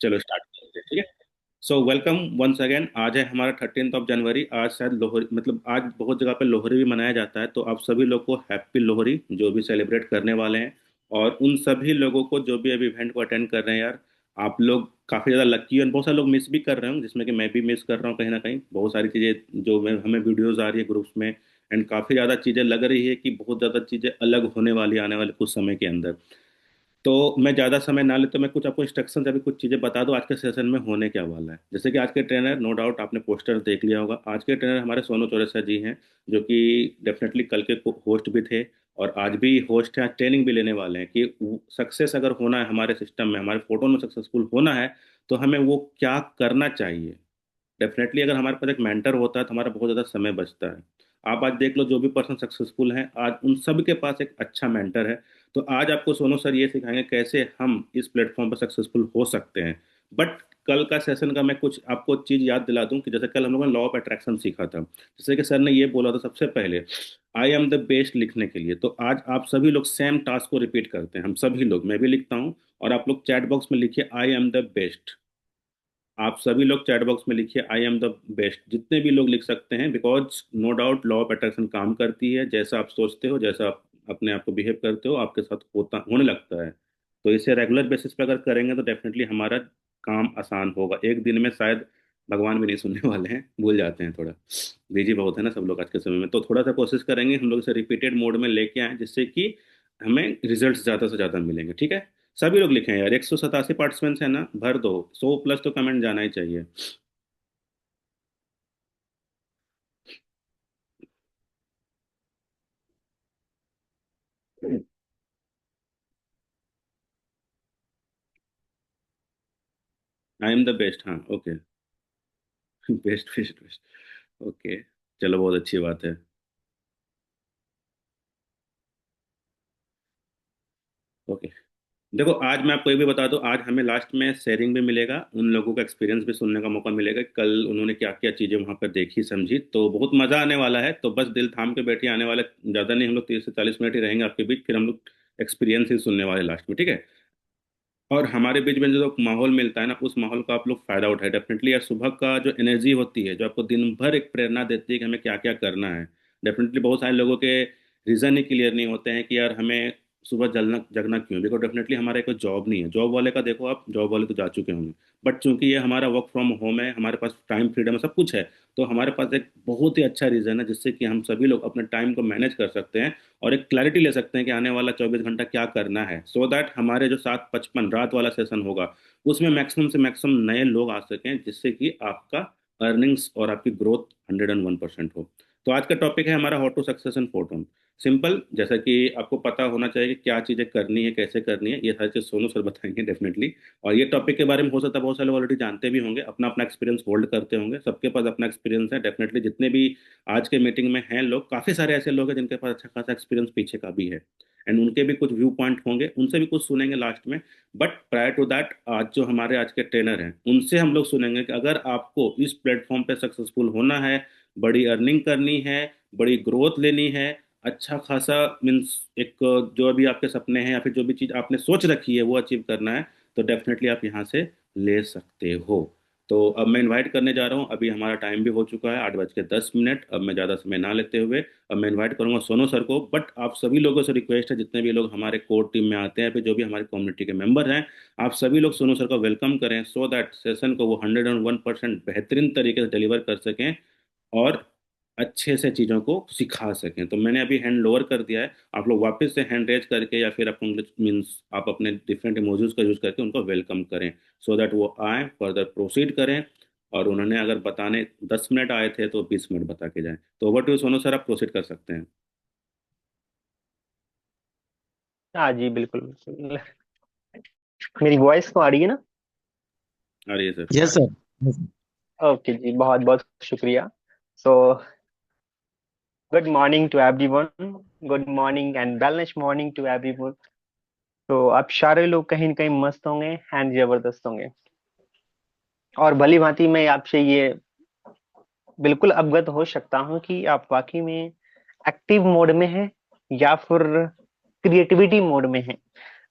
चलो स्टार्ट करते हैं, ठीक है। So welcome once again. आज है हमारा 13 जनवरी। आज शायद लोहरी, मतलब आज बहुत जगह पे लोहरी भी मनाया जाता है, तो आप सभी लोग को हैप्पी लोहरी, जो भी सेलिब्रेट करने वाले हैं। और उन सभी लोगों को जो भी अभी इवेंट को अटेंड कर रहे हैं यार, आप लोग काफ़ी ज़्यादा लकी और बहुत सारे लोग मिस भी कर रहे हैं, जिसमें कि मैं भी मिस कर रहा हूँ कहीं ना कहीं। बहुत सारी चीज़ें जो मैं हमें वीडियोज़ आ रही है ग्रुप्स में, एंड काफ़ी ज़्यादा चीज़ें लग रही है कि बहुत ज़्यादा चीज़ें अलग होने वाली आने वाले कुछ समय के अंदर। तो मैं ज़्यादा समय ना ले, तो मैं कुछ आपको इंस्ट्रक्शन अभी कुछ चीज़ें बता दूं आज के सेशन में होने क्या वाला है। जैसे कि आज के ट्रेनर, नो डाउट आपने पोस्टर देख लिया होगा, आज के ट्रेनर हमारे सोनू चौरसिया जी हैं, जो कि डेफिनेटली कल के होस्ट भी थे और आज भी होस्ट हैं। आज ट्रेनिंग भी लेने वाले हैं कि सक्सेस अगर होना है हमारे सिस्टम में, हमारे फोटो में सक्सेसफुल होना है, तो हमें वो क्या करना चाहिए। डेफिनेटली अगर हमारे पास एक मेंटर होता है तो हमारा बहुत ज़्यादा समय बचता है। आप आज देख लो, जो भी पर्सन सक्सेसफुल हैं आज उन सब के पास एक अच्छा मेंटर है। तो आज आपको सोनू सर ये सिखाएंगे कैसे हम इस प्लेटफॉर्म पर सक्सेसफुल हो सकते हैं। बट कल का सेशन का मैं कुछ आपको चीज़ याद दिला दूं कि जैसे कल हम लोगों ने लॉ ऑफ अट्रैक्शन सीखा था, जैसे कि सर ने ये बोला था सबसे पहले, आई एम द बेस्ट लिखने के लिए। तो आज आप सभी लोग सेम टास्क को रिपीट करते हैं, हम सभी लोग, मैं भी लिखता हूँ और आप लोग चैट बॉक्स में लिखिए आई एम द बेस्ट। आप सभी लोग चैट बॉक्स में लिखिए आई एम द बेस्ट, जितने भी लोग लिख सकते हैं, because no doubt law of attraction काम करती है। जैसा आप सोचते हो, जैसा आप अपने आप को बिहेव करते हो, आपके साथ होता होने लगता है। तो इसे रेगुलर बेसिस पे अगर करेंगे तो डेफिनेटली हमारा काम आसान होगा। एक दिन में शायद भगवान भी नहीं सुनने वाले हैं, भूल जाते हैं थोड़ा, बिजी बहुत है ना सब लोग आज के समय में। तो थोड़ा सा कोशिश करेंगे हम लोग इसे रिपीटेड मोड में लेके आए, जिससे कि हमें रिजल्ट ज़्यादा से ज़्यादा मिलेंगे, ठीक है। सभी लोग लिखें यार, 187 पार्टिसिपेंट्स है ना, भर दो, 100 प्लस तो कमेंट जाना ही चाहिए। आई एम द बेस्ट, हाँ okay. Best best best, okay. चलो बहुत अच्छी बात है। ओके, देखो आज मैं आपको ये भी बता दूं, आज हमें लास्ट में शेयरिंग भी मिलेगा, उन लोगों का एक्सपीरियंस भी सुनने का मौका मिलेगा, कल उन्होंने क्या क्या चीज़ें वहां पर देखी समझी। तो बहुत मजा आने वाला है, तो बस दिल थाम के बैठिए। आने वाले ज़्यादा नहीं, हम लोग 30 से 40 मिनट ही रहेंगे आपके बीच, फिर हम लोग एक्सपीरियंस ही सुनने वाले लास्ट में, ठीक है। और हमारे बीच में जो माहौल मिलता है ना, उस माहौल का आप लोग फायदा उठाए डेफिनेटली। यार सुबह का जो एनर्जी होती है, जो आपको दिन भर एक प्रेरणा देती है कि हमें क्या क्या करना है। डेफिनेटली बहुत सारे लोगों के रीजन ही क्लियर नहीं होते हैं कि यार हमें सुबह जलना जगना क्यों। देखो डेफिनेटली हमारा कोई जॉब नहीं है, जॉब वाले का देखो, आप जॉब वाले तो जा चुके होंगे, बट चूंकि ये हमारा वर्क फ्रॉम होम है, हमारे पास टाइम फ्रीडम है, सब कुछ है, तो हमारे पास एक बहुत ही अच्छा रीजन है जिससे कि हम सभी लोग अपने टाइम को मैनेज कर सकते हैं और एक क्लैरिटी ले सकते हैं कि आने वाला 24 घंटा क्या करना है, सो दैट हमारे जो 7:55 रात वाला सेशन होगा उसमें मैक्सिमम से मैक्सिमम नए लोग आ सकें, जिससे कि आपका अर्निंग्स और आपकी ग्रोथ 101% हो। तो आज का टॉपिक है हमारा how to success in photo. Simple, जैसा कि आपको पता होना चाहिए कि क्या चीज़ें करनी है, कैसे करनी है, ये सारी चीज़ सोनू सर बताएंगे डेफिनेटली। और ये टॉपिक के बारे में हो सकता है बहुत सारे ऑलरेडी जानते भी होंगे, अपना अपना एक्सपीरियंस होल्ड करते होंगे, सबके पास अपना एक्सपीरियंस है डेफिनेटली। जितने भी आज के मीटिंग में हैं लोग, काफ़ी सारे ऐसे लोग हैं जिनके पास अच्छा खासा एक्सपीरियंस पीछे का भी है, एंड उनके भी कुछ व्यू पॉइंट होंगे, उनसे भी कुछ सुनेंगे लास्ट में। बट प्रायर टू दैट, आज जो हमारे आज के ट्रेनर हैं उनसे हम लोग सुनेंगे कि अगर आपको इस प्लेटफॉर्म पे सक्सेसफुल होना है, बड़ी अर्निंग करनी है, बड़ी ग्रोथ लेनी है, अच्छा खासा मीन्स एक, जो भी आपके सपने हैं या फिर जो भी चीज़ आपने सोच रखी है वो अचीव करना है, तो डेफिनेटली आप यहाँ से ले सकते हो। तो अब मैं इनवाइट करने जा रहा हूँ, अभी हमारा टाइम भी हो चुका है 8:10। अब मैं ज़्यादा समय ना लेते हुए अब मैं इनवाइट करूंगा सोनू सर को। बट आप सभी लोगों से रिक्वेस्ट है, जितने भी लोग हमारे कोर टीम में आते हैं, फिर जो भी हमारे कम्युनिटी के मेंबर हैं, आप सभी लोग सोनू सर को वेलकम करें, सो दैट सेशन को वो 101% बेहतरीन तरीके से डिलीवर कर सकें और अच्छे से चीज़ों को सिखा सकें। तो मैंने अभी हैंड लोअर कर दिया है, आप लोग वापस से हैंड रेज करके या फिर आप मीन्स आप अपने डिफरेंट इमोजीज का यूज करके उनको वेलकम करें, सो दैट वो आए, फर्दर प्रोसीड करें। और उन्होंने अगर बताने 10 मिनट आए थे तो 20 मिनट बता के जाएं। तो ओवर टू सोनू सर, आप प्रोसीड कर सकते हैं। हाँ जी, बिल्कुल बिल्कुल। मेरी वॉइस को आ रही है ना? अरे sir. Yes sir. Yes okay जी, बहुत बहुत शुक्रिया। So good morning to everyone. Good morning and wellness morning to everyone. तो आप सारे लोग कहीं न कहीं मस्त होंगे एंड जबरदस्त होंगे। और भली भांति मैं आपसे ये बिल्कुल अवगत हो सकता हूँ कि आप वाकई में एक्टिव मोड में हैं या फिर क्रिएटिविटी मोड में हैं।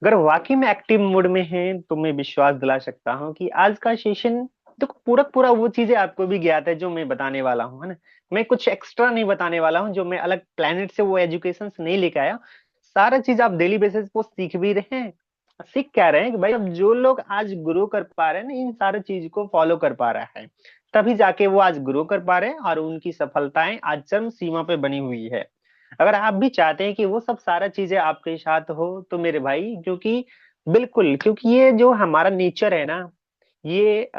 अगर वाकई में एक्टिव मोड में हैं तो मैं विश्वास दिला सकता हूँ कि आज का सेशन तो पूरा पूरा वो चीजें आपको भी ज्ञात है जो मैं बताने वाला हूँ, है ना। मैं कुछ एक्स्ट्रा नहीं बताने वाला हूँ, जो मैं अलग प्लेनेट से वो एजुकेशन नहीं लेके आया। सारा चीज आप डेली बेसिस पे सीख भी रहे हैं। सीख क्या रहे हैं कि भाई अब जो लोग आज ग्रो कर पा रहे हैं ना, इन सारे चीज को फॉलो कर पा रहा है, तभी जाके वो आज ग्रो कर पा रहे हैं और उनकी सफलताएं आज चरम सीमा पे बनी हुई है। अगर आप भी चाहते हैं कि वो सब सारा चीजें आपके साथ हो तो मेरे भाई, क्योंकि बिल्कुल, क्योंकि ये जो हमारा नेचर है ना, ये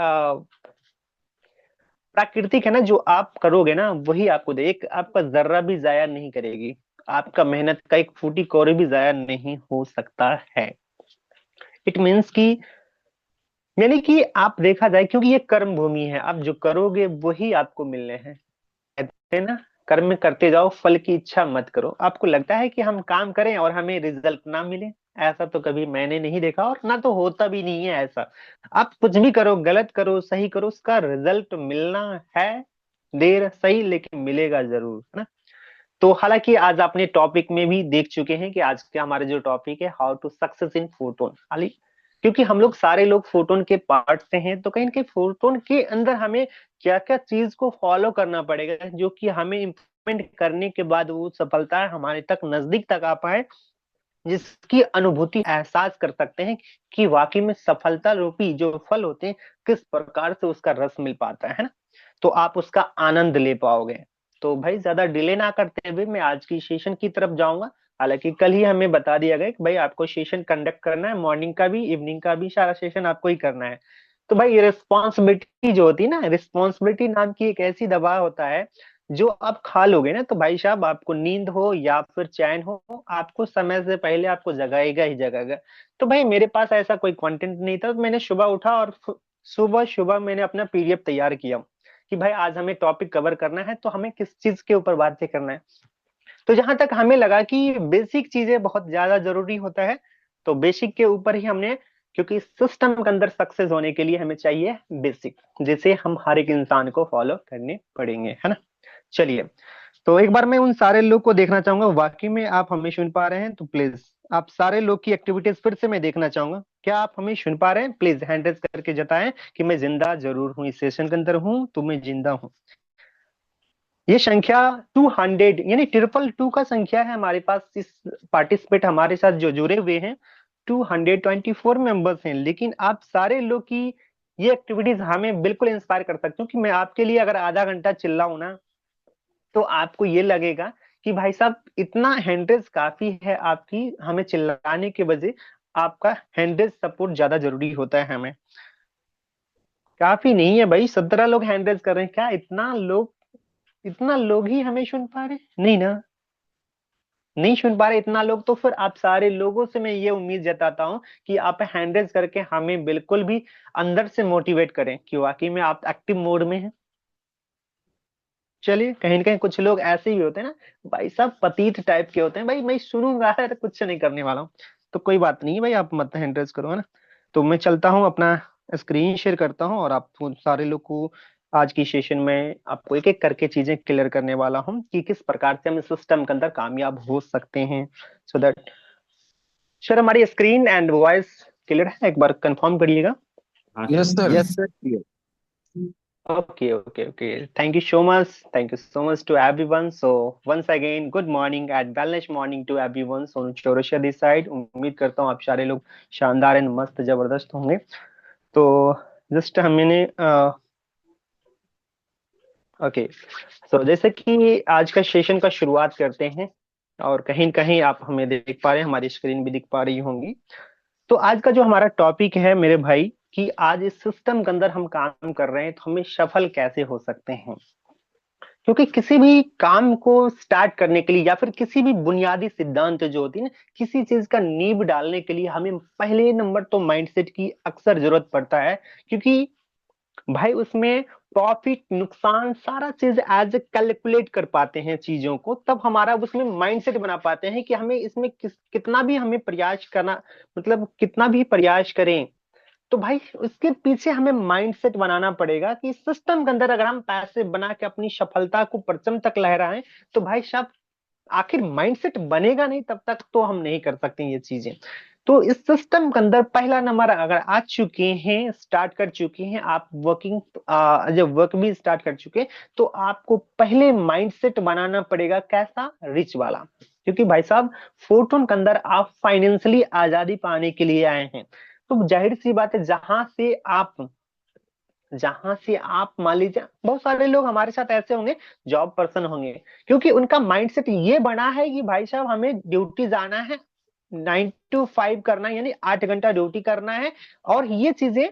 प्राकृतिक है ना, जो आप करोगे ना वही आपको दे, एक आपका जर्रा भी जाया नहीं करेगी। आपका मेहनत का एक फूटी कौड़ी भी जाया नहीं हो सकता है। इट मीन्स कि, यानी कि आप देखा जाए, क्योंकि ये कर्म भूमि है, आप जो करोगे वही आपको मिलने हैं। कहते हैं ना, कर्म करते जाओ, फल की इच्छा मत करो। आपको लगता है कि हम काम करें और हमें रिजल्ट ना मिले? ऐसा तो कभी मैंने नहीं देखा, और ना तो होता भी नहीं है ऐसा। आप कुछ भी करो, गलत करो सही करो, उसका रिजल्ट मिलना है। देर सही लेकिन मिलेगा जरूर, है ना। तो हालांकि आज आपने टॉपिक में भी देख चुके हैं कि आज के हमारे जो टॉपिक है, how to success in photon, हाली क्योंकि हम लोग सारे लोग फोटोन के पार्ट से हैं, तो कहीं ना कहीं फोटोन के अंदर हमें क्या क्या चीज को फॉलो करना पड़ेगा, जो कि हमें इम्प्लीमेंट करने के बाद वो सफलता हमारे तक नजदीक तक आ पाए, जिसकी अनुभूति एहसास कर सकते हैं कि वाकई में सफलता रूपी जो फल होते हैं, किस प्रकार से उसका रस मिल पाता है ना। तो आप उसका आनंद ले पाओगे। तो भाई ज्यादा डिले ना करते हुए मैं आज की सेशन की तरफ जाऊंगा। हालांकि कल ही हमें बता दिया गया कि भाई आपको सेशन कंडक्ट करना है, मॉर्निंग का भी इवनिंग का भी सारा सेशन आपको ही करना है। तो भाई रिस्पॉन्सिबिलिटी जो होती है ना, रिस्पॉन्सिबिलिटी नाम की एक ऐसी दवा होता है, जो आप खा लोगे ना तो भाई साहब आपको नींद हो या फिर चैन हो, आपको समय से पहले आपको जगाएगा ही जगाएगा। तो भाई मेरे पास ऐसा कोई कंटेंट नहीं था, तो मैंने सुबह उठा और सुबह सुबह मैंने अपना पीडीएफ तैयार किया कि भाई आज हमें टॉपिक कवर करना है, तो हमें किस चीज के ऊपर बातें करना है। तो जहां तक हमें लगा कि बेसिक चीजें बहुत ज्यादा जरूरी होता है, तो बेसिक के ऊपर ही हमने, क्योंकि सिस्टम के अंदर सक्सेस होने के लिए हमें चाहिए बेसिक, जिसे हम हर एक इंसान को फॉलो करने पड़ेंगे, है ना। चलिए, तो एक बार मैं उन सारे लोग को देखना चाहूंगा, वाकई में आप हमें सुन पा रहे हैं तो प्लीज आप सारे लोग की एक्टिविटीज फिर से मैं देखना चाहूंगा। क्या आप हमें सुन पा रहे हैं? प्लीज हैंड रेज करके जताएं कि मैं जिंदा जरूर हूँ, इस सेशन के अंदर हूँ तो मैं जिंदा हूँ। ये संख्या 200, यानी 222 का संख्या है हमारे पास। इस पार्टिसिपेट हमारे साथ जो जुड़े हुए हैं 224 मेंबर्स हैं, लेकिन आप सारे लोग की ये एक्टिविटीज हमें बिल्कुल इंस्पायर कर सकते हो कि मैं आपके लिए अगर आधा घंटा चिल्लाऊं ना, तो आपको ये लगेगा कि भाई साहब इतना हैंड्रेस काफी है आपकी हमें चिल्लाने के बजाय, आपका हैंड्रेस सपोर्ट ज्यादा जरूरी होता है हमें। काफी नहीं है भाई, 17 लोग हैंड्रेस कर रहे हैं, क्या इतना लोग ही हमें सुन पा रहे? नहीं ना, नहीं सुन पा रहे इतना लोग, तो फिर आप सारे लोगों से मैं ये उम्मीद जताता हूँ कि आप हैंड्रेस करके हमें बिल्कुल भी अंदर से मोटिवेट करें कि वाकई में आप एक्टिव मोड में हैं। चलिए, कहीं ना कहीं कुछ लोग ऐसे ही होते हैं ना, भाई साहब पतीत टाइप के होते हैं, भाई मैं सुनूंगा है तो कुछ नहीं करने वाला हूँ। तो कोई बात नहीं भाई, आप मत हैंडल्स करो, है ना। तो मैं चलता हूँ, अपना स्क्रीन शेयर करता हूँ, और आप सारे लोग को आज की सेशन में आपको एक एक करके चीजें क्लियर करने वाला हूँ कि किस प्रकार से हम इस सिस्टम के अंदर कामयाब हो सकते हैं। सो दैट, सर हमारी स्क्रीन एंड वॉइस क्लियर है? एक बार कंफर्म करिएगा। हाँ sir. Yes sir. Yes sir. Okay, okay, okay. Thank you so much. Thank you so much to everyone. So once again, good morning and wellness morning to everyone. Sonu Chaurasia this side. उम्मीद करता हूँ आप सारे लोग शानदार and मस्त जबरदस्त होंगे। तो जस्ट हमने ओके, सो जैसे कि आज का सेशन का शुरुआत करते हैं, और कहीं न कहीं आप हमें देख पा रहे हैं, हमारी स्क्रीन भी दिख पा रही होंगी। तो आज का जो हमारा टॉपिक है मेरे भाई, कि आज इस सिस्टम के अंदर हम काम कर रहे हैं तो हमें सफल कैसे हो सकते हैं। क्योंकि किसी भी काम को स्टार्ट करने के लिए, या फिर किसी भी बुनियादी सिद्धांत जो होती है ना, किसी चीज का नींव डालने के लिए हमें पहले नंबर तो माइंडसेट की अक्सर जरूरत पड़ता है। क्योंकि भाई उसमें प्रॉफिट नुकसान सारा चीज एज ए कैलकुलेट कर पाते हैं चीजों को, तब हमारा उसमें माइंडसेट बना पाते हैं कि हमें इसमें कितना भी हमें प्रयास करना, मतलब कितना भी प्रयास करें, तो भाई उसके पीछे हमें माइंडसेट बनाना पड़ेगा कि सिस्टम के अंदर अगर हम पैसे बना के अपनी सफलता को परचम तक लहराएं, तो भाई साहब आखिर माइंडसेट बनेगा नहीं तब तक तो हम नहीं कर सकते ये चीजें। तो इस सिस्टम के अंदर पहला नंबर अगर आ चुके हैं, स्टार्ट कर चुके हैं आप वर्किंग, जब वर्क भी स्टार्ट कर चुके हैं, तो आपको पहले माइंडसेट बनाना पड़ेगा कैसा, रिच वाला। क्योंकि भाई साहब फोटोन के अंदर आप फाइनेंशियली आजादी पाने के लिए आए हैं। तो जाहिर सी बात है, जहां से आप मान लीजिए, बहुत सारे लोग हमारे साथ ऐसे होंगे, जॉब पर्सन होंगे, क्योंकि उनका माइंडसेट ये बना है कि भाई साहब हमें ड्यूटी जाना है, 9 to 5 करना है, यानी 8 घंटा ड्यूटी करना है। और ये चीजें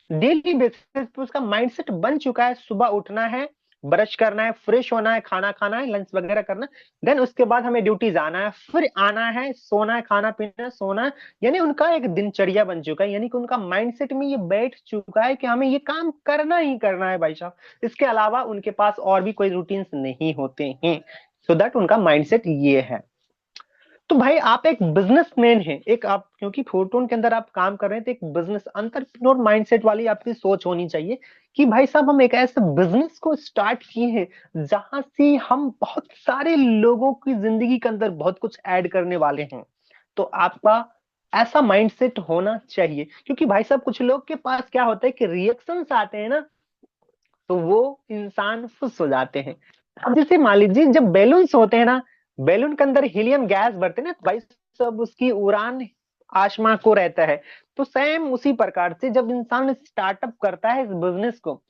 डेली बेसिस पे उसका माइंडसेट बन चुका है। सुबह उठना है, ब्रश करना है, फ्रेश होना है, खाना खाना है, लंच वगैरह करना है, देन उसके बाद हमें ड्यूटी जाना है, फिर आना है, सोना है, खाना पीना है, सोना है। यानी उनका एक दिनचर्या बन चुका है, यानी कि उनका माइंडसेट में ये बैठ चुका है कि हमें ये काम करना ही करना है भाई साहब। इसके अलावा उनके पास और भी कोई रूटीन्स नहीं होते हैं। सो दैट उनका माइंडसेट ये है। तो भाई आप एक बिजनेसमैन हैं, एक आप, क्योंकि फोटोन के अंदर आप काम कर रहे हैं, तो एक बिजनेस अंतरप्रेन्योर माइंडसेट वाली आपकी सोच होनी चाहिए कि भाई साहब हम एक ऐसे बिजनेस को स्टार्ट किए हैं जहां से हम बहुत सारे लोगों की जिंदगी के अंदर बहुत कुछ ऐड करने वाले हैं। तो आपका ऐसा माइंडसेट होना चाहिए, क्योंकि भाई साहब कुछ लोग के पास क्या होता है कि रिएक्शंस आते हैं ना, तो वो इंसान खुश हो जाते हैं। अब जैसे मान लीजिए जब बैलून्स होते हैं ना, बैलून के अंदर हीलियम गैस भरते हैं ना, भाई सब उसकी उड़ान आसमां को रहता है। तो सेम उसी प्रकार से जब इंसान स्टार्टअप करता है इस बिजनेस को,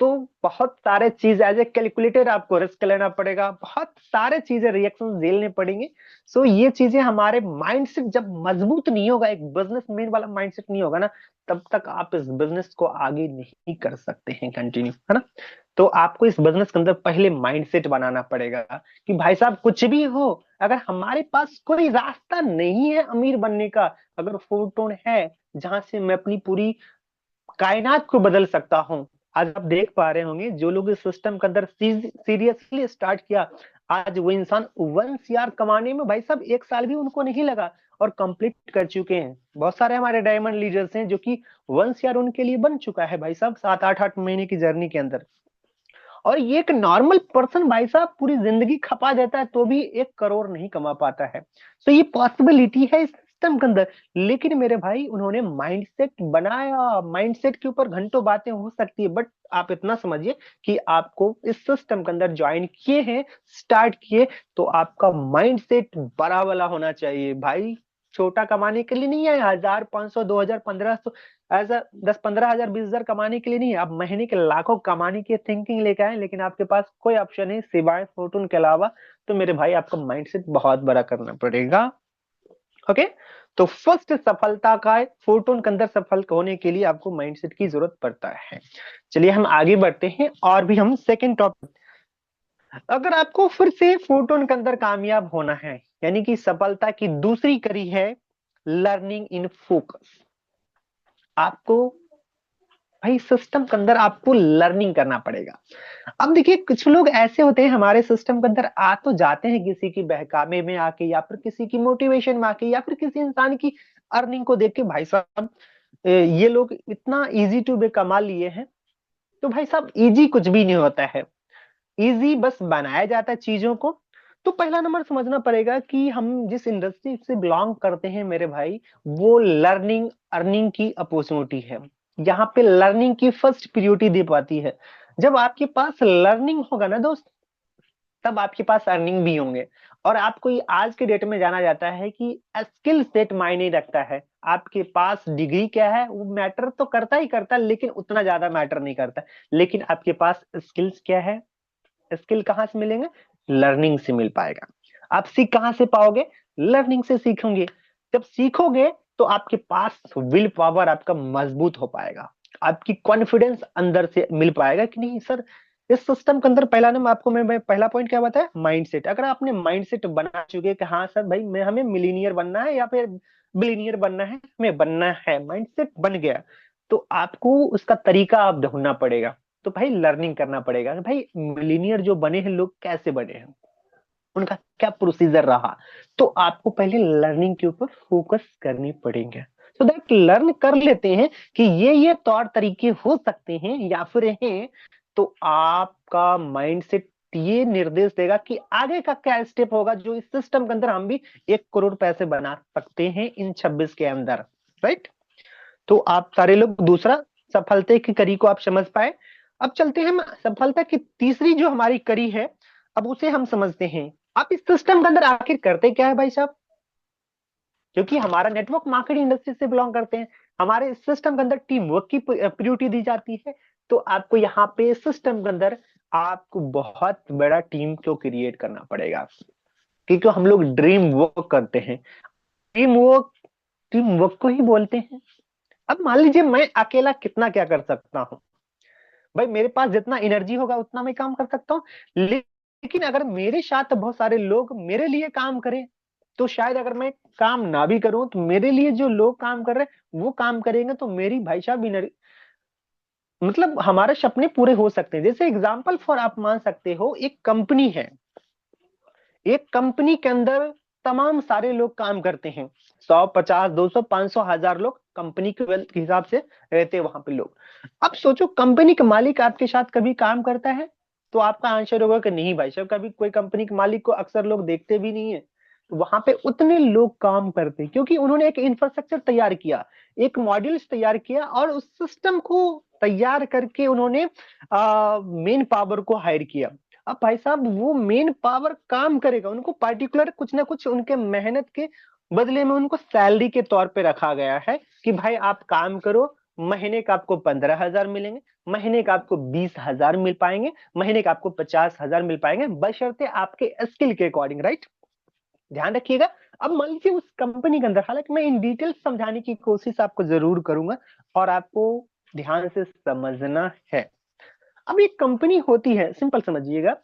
तो बहुत सारे चीज एज ए कैलकुलेटर आपको रिस्क लेना पड़ेगा, बहुत सारे चीजें रिएक्शन झेलने पड़ेंगे। सो ये चीजें हमारे माइंडसेट जब मजबूत नहीं होगा, एक बिजनेसमैन वाला माइंडसेट नहीं होगा ना, तब तक आप इस बिजनेस को आगे नहीं कर सकते हैं कंटिन्यू, है ना। तो आपको इस बिजनेस के अंदर पहले माइंडसेट बनाना पड़ेगा कि भाई साहब कुछ भी हो, अगर हमारे पास कोई रास्ता नहीं है अमीर बनने का, अगर फोटोन है जहां से मैं अपनी पूरी कायनात को बदल सकता हूँ। आज आप देख पा रहे होंगे जो लोग इस सिस्टम के अंदर सीरियसली स्टार्ट किया, आज वो इंसान 1 CR कमाने में भाई साहब 1 साल भी उनको नहीं लगा और कंप्लीट कर चुके हैं। बहुत सारे हमारे डायमंड लीडर्स हैं जो कि 1 CR उनके लिए बन चुका है भाई साहब, 7 8 8 महीने की जर्नी के अंदर। और ये एक नॉर्मल पर्सन भाई साहब पूरी जिंदगी खपा देता है तो भी 1 करोड़ नहीं कमा पाता है। तो ये पॉसिबिलिटी है इस सिस्टम के अंदर। लेकिन मेरे भाई उन्होंने माइंडसेट बनाया, माइंडसेट के ऊपर घंटों बातें हो सकती है, बट आप इतना समझिए कि आपको इस सिस्टम के अंदर ज्वाइन किए हैं, स्टार्ट किए, तो आपका माइंडसेट बड़ा वाला होना चाहिए भाई। छोटा कमाने के लिए नहीं है, 1,000 500 2,000 1500, ऐसा 10 15 हजार 20 हजार कमाने के लिए नहीं है, आप महीने के लाखों कमाने की थिंकिंग लेके आए, लेकिन आपके पास कोई ऑप्शन नहीं सिवाय फोटोन के अलावा। तो मेरे भाई आपका माइंडसेट बहुत बड़ा करना पड़ेगा। ओके। तो फर्स्ट सफलता का है, फोटोन के अंदर सफल होने के लिए आपको माइंडसेट की जरूरत पड़ता है। चलिए हम आगे बढ़ते हैं और भी हम सेकेंड टॉपिक। अगर आपको फिर से फोटोन के अंदर कामयाब होना है, यानी कि सफलता की दूसरी कड़ी है लर्निंग इन फोकस। आपको भाई सिस्टम के अंदर आपको लर्निंग करना पड़ेगा। अब देखिए कुछ लोग ऐसे होते हैं हमारे सिस्टम के अंदर आ तो जाते हैं किसी की बहकावे में आके, या फिर किसी की मोटिवेशन में आके, या फिर किसी इंसान की अर्निंग को देख के भाई साहब ये लोग इतना इजी टू बे कमा लिए हैं। तो भाई साहब इजी कुछ भी नहीं होता है, इजी बस बनाया जाता है चीजों को। तो पहला नंबर समझना पड़ेगा कि हम जिस इंडस्ट्री से बिलोंग करते हैं मेरे भाई, वो लर्निंग अर्निंग की अपॉर्चुनिटी है। यहाँ पे लर्निंग की फर्स्ट प्रियोरिटी दे पाती है। जब आपके पास लर्निंग होगा ना दोस्त, तब आपके पास अर्निंग भी होंगे। और आपको ये आज के डेट में जाना जाता है कि स्किल सेट मायने रखता है। आपके पास डिग्री क्या है वो मैटर तो करता ही करता है, लेकिन उतना ज्यादा मैटर नहीं करता। लेकिन आपके पास स्किल्स क्या है, स्किल कहाँ से मिलेंगे, लर्निंग से मिल पाएगा। आप सीख कहाँ से पाओगे, लर्निंग से सीखोगे। जब सीखोगे तो आपके पास विल पावर आपका मजबूत हो पाएगा, आपकी कॉन्फिडेंस अंदर से मिल पाएगा कि नहीं सर। इस सिस्टम के अंदर पहला नंबर आपको मैं पहला पॉइंट क्या बताया, माइंडसेट। अगर आपने माइंडसेट बना चुके कि हाँ सर भाई मैं हमें मिलीनियर बनना है या फिर बिलीनियर बनना है, हमें बनना है, माइंडसेट बन गया, तो आपको उसका तरीका आप ढूंढना पड़ेगा। तो भाई लर्निंग करना पड़ेगा कि भाई मिलीनियर जो बने हैं लोग कैसे बने हैं, उनका क्या प्रोसीजर रहा। तो आपको पहले लर्निंग के ऊपर फोकस करनी पड़ेंगे। सो दैट लर्न कर लेते हैं कि ये तौर तरीके हो सकते हैं या फिर हैं, तो आपका माइंडसेट ये निर्देश देगा कि आगे का क्या स्टेप होगा, जो इस सिस्टम के अंदर हम भी 1 करोड़ पैसे बना सकते हैं इन 26 के अंदर, राइट। तो आप सारे लोग दूसरा सफलता की कड़ी को आप समझ पाए। अब चलते हैं हम सफलता की तीसरी जो हमारी कड़ी है, अब उसे हम समझते हैं। आप इस सिस्टम के अंदर आखिर करते क्या है भाई साहब, क्योंकि हमारा नेटवर्क मार्केटिंग इंडस्ट्री से बिलोंग करते हैं, हमारे इस सिस्टम के अंदर टीम वर्क की प्रायोरिटी दी जाती है। तो आपको यहाँ पे सिस्टम के अंदर आपको बहुत बड़ा टीम को क्रिएट करना पड़ेगा, क्योंकि हम लोग ड्रीम वर्क करते हैं। टीम वर्क को ही बोलते हैं। अब मान लीजिए मैं अकेला कितना क्या कर सकता हूँ भाई, मेरे पास जितना एनर्जी होगा उतना मैं काम कर सकता हूँ, लेकिन अगर मेरे साथ बहुत सारे लोग मेरे लिए काम करें, तो शायद अगर मैं काम ना भी करूं तो मेरे लिए जो लोग काम कर रहे हैं वो काम करेंगे, तो मेरी भाई साहब मतलब हमारे सपने पूरे हो सकते हैं। जैसे एग्जाम्पल फॉर आप मान सकते हो, एक कंपनी है, एक कंपनी के अंदर तमाम सारे लोग काम करते हैं, 100, 50, 200, 500, 1000 लोग कंपनी के वेल्थ के हिसाब से रहते हैं वहां पे लोग। अब सोचो कंपनी का मालिक आपके साथ कभी काम करता है, तो आपका आंसर होगा कि नहीं भाई साहब, कभी कोई कंपनी के मालिक को अक्सर लोग देखते भी नहीं है। तो वहां पे उतने लोग काम करते हैं क्योंकि उन्होंने एक इंफ्रास्ट्रक्चर तैयार किया, एक मॉड्यूल्स तैयार किया, और उस सिस्टम को तैयार करके उन्होंने मेन पावर को हायर किया। अब भाई साहब वो मेन पावर काम करेगा, उनको पार्टिकुलर कुछ ना कुछ उनके मेहनत के बदले में उनको सैलरी के तौर पे रखा गया है कि भाई आप काम करो, महीने का आपको 15,000 मिलेंगे, महीने का आपको 20,000 मिल पाएंगे, महीने का आपको 50,000 मिल पाएंगे, बशर्ते आपके स्किल के अकॉर्डिंग, राइट। ध्यान रखिएगा। अब मान लीजिए उस कंपनी के अंदर, हालांकि मैं इन डिटेल समझाने की कोशिश आपको जरूर करूंगा और आपको ध्यान से समझना है। अब एक कंपनी होती है, सिंपल समझिएगा,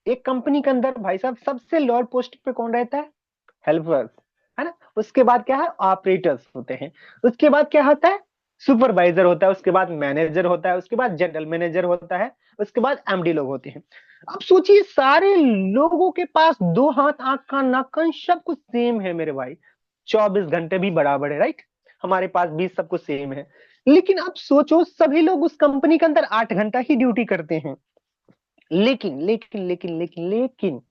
एक कंपनी के अंदर भाई साहब सबसे लोअर पोस्ट पे कौन रहता है, हेल्पर्स, है ना। उसके बाद क्या है, ऑपरेटर्स होते हैं। उसके बाद क्या होता है, सुपरवाइजर होता है। उसके बाद मैनेजर होता है। उसके बाद जनरल मैनेजर होता है। उसके बाद एमडी लोग होते हैं। अब सोचिए सारे लोगों के पास दो हाथ, आंख कान नाक कान सब कुछ सेम है मेरे भाई, 24 घंटे भी बराबर है, राइट। हमारे पास भी सब कुछ सेम है, लेकिन अब सोचो सभी लोग उस कंपनी के अंदर 8 घंटा ही ड्यूटी करते हैं। लेकिन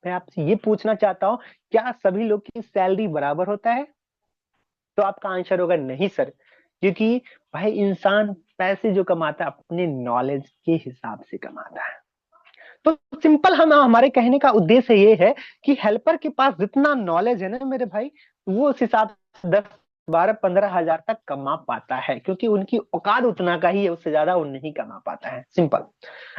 मैं आपसे ये पूछना चाहता हूं, क्या सभी लोग की सैलरी बराबर होता है? तो आपका आंसर होगा नहीं सर, क्योंकि भाई इंसान पैसे जो कमाता है अपने नॉलेज के हिसाब से कमाता है। तो सिंपल हम हमारे कहने का उद्देश्य ये है कि हेल्पर के पास जितना नॉलेज है ना मेरे भाई, वो उस हिसाब से 10, 12, 15 हजार तक कमा पाता है, क्योंकि उनकी औकात उतना का ही है, उससे ज्यादा वो नहीं कमा पाता है, सिंपल।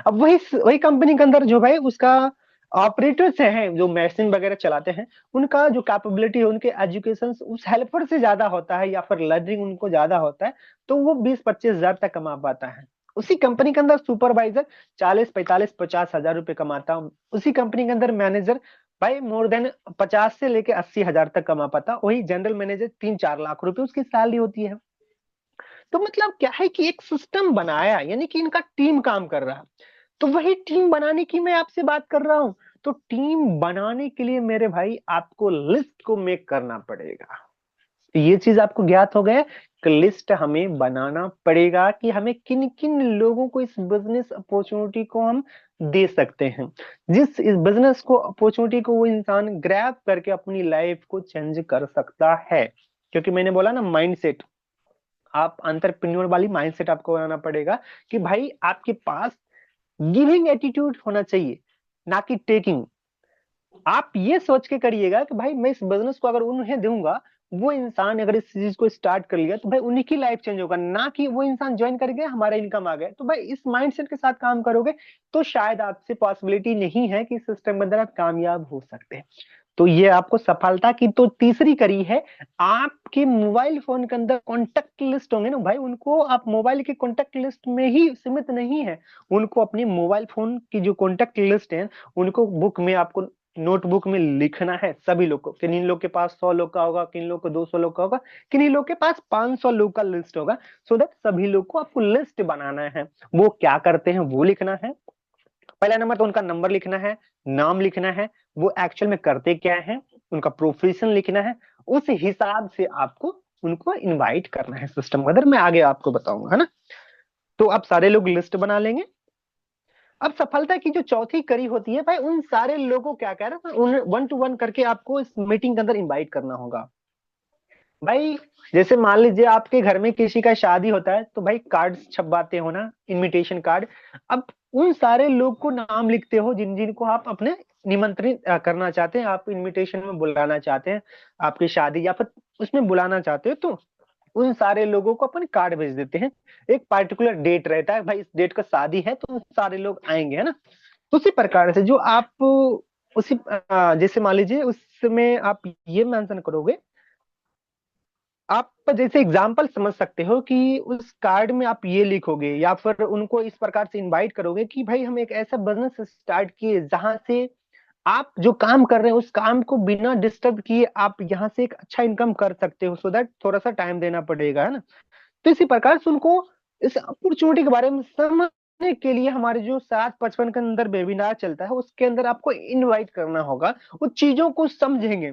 अब वही वही कंपनी के अंदर जो भाई उसका ऑपरेटर्स हैं जो मशीन वगैरह चलाते हैं, उनका जो कैपेबिलिटी है, उनके एजुकेशन उस हेल्पर से ज्यादा होता है या फिर लर्निंग उनको ज्यादा होता है, तो वो 20, 25 हजार तक कमा पाता है। उसी कंपनी के अंदर सुपरवाइजर 40, 45, 50 हजार रुपए कमाता हूँ। उसी कंपनी के अंदर मैनेजर भाई मोर देन 50 से लेके 80 हजार तक कमा पाता। वही जनरल मैनेजर 3, 4 लाख रुपए उसकी सैलरी होती है। तो मतलब क्या है कि एक सिस्टम बनाया, यानी कि इनका टीम काम कर रहा है। तो वही टीम बनाने की मैं आपसे बात कर रहा हूं। तो टीम बनाने के लिए मेरे भाई आपको लिस्ट को मेक करना पड़ेगा। तो ये चीज आपको ज्ञात हो गया कि लिस्ट हमें बनाना पड़ेगा कि हमें किन किन लोगों को इस बिजनेस अपॉर्चुनिटी को हम दे सकते हैं, जिस इस बिजनेस को अपॉर्चुनिटी को वो इंसान ग्रैब करके अपनी लाइफ को चेंज कर सकता है। क्योंकि मैंने बोला ना माइंडसेट, आप अंतरप्रेन्योर वाली माइंडसेट आपको बनाना पड़ेगा कि भाई आपके पास गिविंग एटीट्यूड होना चाहिए, ना कि टेकिंग। आप ये सोच के करिएगा कि भाई मैं इस बिजनेस को अगर उन्हें दूंगा, वो इंसान अगर इस चीज को स्टार्ट कर लिया तो भाई उन्हीं की लाइफ चेंज होगा, ना कि वो इंसान ज्वाइन कर गया हमारा इनकम आ गया। तो भाई इस माइंडसेट के साथ काम करोगे तो शायद आपसे पॉसिबिलिटी नहीं है कि सिस्टम के अंदर आप कामयाब हो सकते हैं। तो ये आपको सफलता की तो तीसरी कड़ी है। आपके मोबाइल फोन के अंदर कॉन्टेक्ट लिस्ट होंगे ना भाई, उनको आप मोबाइल के कॉन्टेक्ट लिस्ट में ही सीमित नहीं है, उनको अपने मोबाइल फोन की जो कॉन्टेक्ट लिस्ट है उनको बुक में आपको नोटबुक में लिखना है सभी लोग को। किन्हीं लोग के पास 100 लोग का होगा, किन लोग को 200 लोग का होगा, किन्हीं लोग के पास 500 लोग का लिस्ट होगा। सो दैट सभी लोग को आपको लिस्ट बनाना है, वो क्या करते हैं वो लिखना है। पहला नंबर तो उनका नंबर लिखना है, नाम लिखना है, वो एक्चुअल में करते क्या है, उनका प्रोफेशन लिखना है। उस हिसाब से आपको उनको इनवाइट करना है सिस्टम के अंदर, मैं आगे आपको बताऊंगा, है ना। तो आप सारे लोग लिस्ट बना लेंगे। अब सफलता की जो चौथी कड़ी होती है भाई, उन सारे लोगों को क्या कह रहा है, उन वन टू वन करके आपको इस मीटिंग के अंदर इनवाइट करना होगा भाई। जैसे मान लीजिए आपके घर में किसी का शादी होता है, तो भाई कार्ड छपवाते हो ना, इनविटेशन कार्ड। अब उन सारे लोग को नाम लिखते हो जिन जिन को आप अपने निमंत्रित करना चाहते हैं, आप इनविटेशन में बुलाना चाहते हैं, आपकी शादी या फिर उसमें बुलाना चाहते हो, तो उन सारे लोगों को अपन कार्ड भेज देते हैं। एक पार्टिकुलर डेट रहता है भाई, इस डेट का शादी है तो सारे लोग आएंगे, है ना। तो उसी प्रकार से जो आप उसी जैसे मान लीजिए उसमें आप ये मेंशन करोगे, आप जैसे एग्जाम्पल समझ सकते हो कि उस कार्ड में आप ये लिखोगे या फिर उनको इस प्रकार से इनवाइट करोगे कि भाई हम एक ऐसा बिजनेस स्टार्ट किए जहां से आप जो काम कर रहे हैं उस काम को बिना डिस्टर्ब किए आप यहाँ से एक अच्छा इनकम कर सकते हो, सो दैट थोड़ा सा टाइम देना पड़ेगा, है ना। तो इसी प्रकार से उनको इस अपॉर्चुनिटी के बारे में समझने के लिए हमारे जो 755 के अंदर वेबिनार चलता है उसके अंदर आपको इनवाइट करना होगा, वो चीजों को समझेंगे।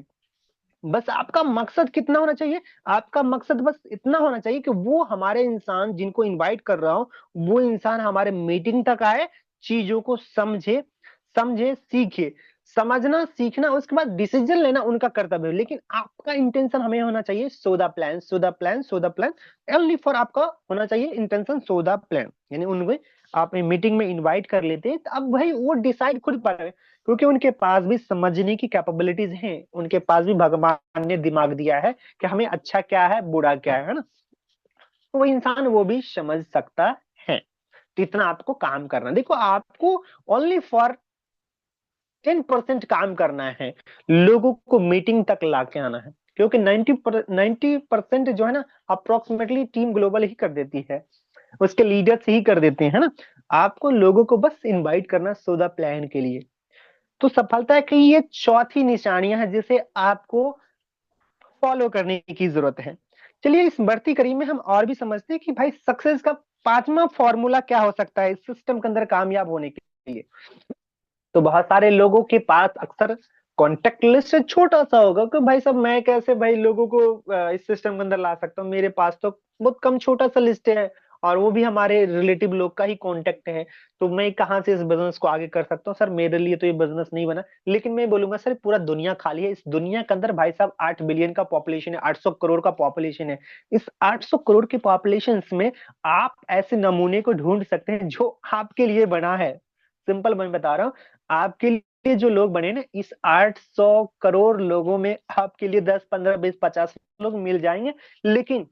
बस आपका मकसद कितना होना चाहिए, आपका मकसद बस इतना होना चाहिए कि वो हमारे इंसान जिनको इनवाइट कर रहा हूं, वो इंसान हमारे मीटिंग तक आए, चीजों को समझे, समझे सीखे। समझना सीखना उसके बाद डिसीजन लेना उनका कर्तव्य है, लेकिन आपका इंटेंशन हमें होना चाहिए so the plan, so the plan, so the plan. Only for आपका होना चाहिए इंटेंशन सो द प्लान, यानी उनको आप मीटिंग में इनवाइट कर लेते हैं, तो अब भाई वो डिसाइड खुद पर, क्योंकि उनके पास भी समझने की कैपेबिलिटीज हैं, उनके पास भी भगवान ने दिमाग दिया है कि हमें अच्छा क्या है बुरा क्या है ना। तो वो इंसान वो भी समझ सकता है। तो इतना आपको काम करना, देखो आपको ओनली फॉर 10% काम करना है, लोगों को मीटिंग तक लाके आना है, क्योंकि 90% जो है ना अप्रोक्सीमेटली टीम ग्लोबल ही कर देती है, उसके लीडर्स ही कर देते हैं, है ना। आपको लोगों को बस इनवाइट करना सो द प्लान के लिए। तो सफलता की ये चौथी निशानियां हैं जिसे आपको फॉलो करने की जरूरत है। चलिए इस बढ़ती कड़ी में हम और भी समझते हैं कि भाई सक्सेस का पांचवा फॉर्मूला क्या हो सकता है इस सिस्टम के अंदर कामयाब होने के लिए। तो बहुत सारे लोगों के पास अक्सर कॉन्टेक्ट लिस्ट छोटा सा होगा कि भाई साहब मैं कैसे भाई लोगों को इस सिस्टम के अंदर ला सकता हूँ, मेरे पास तो बहुत कम छोटा सा लिस्ट है, और वो भी हमारे रिलेटिव लोग का ही कांटेक्ट है, तो मैं कहाँ से इस बिजनेस को आगे कर सकता हूँ, सर मेरे लिए तो ये बिजनेस नहीं बना। लेकिन मैं बोलूंगा सर पूरा दुनिया खाली है, इस दुनिया के अंदर भाई साहब 8 बिलियन का पॉपुलेशन है, 800 करोड़ का पॉपुलेशन है। इस 800 करोड़ के पॉपुलेशन में आप ऐसे नमूने को ढूंढ सकते हैं जो आपके लिए बना है। सिंपल मैं बता रहा हूँ, आपके लिए जो लोग बने ना, इस 800 करोड़ लोगों में आपके लिए 10 15 20 50 लोग मिल जाएंगे। लेकिन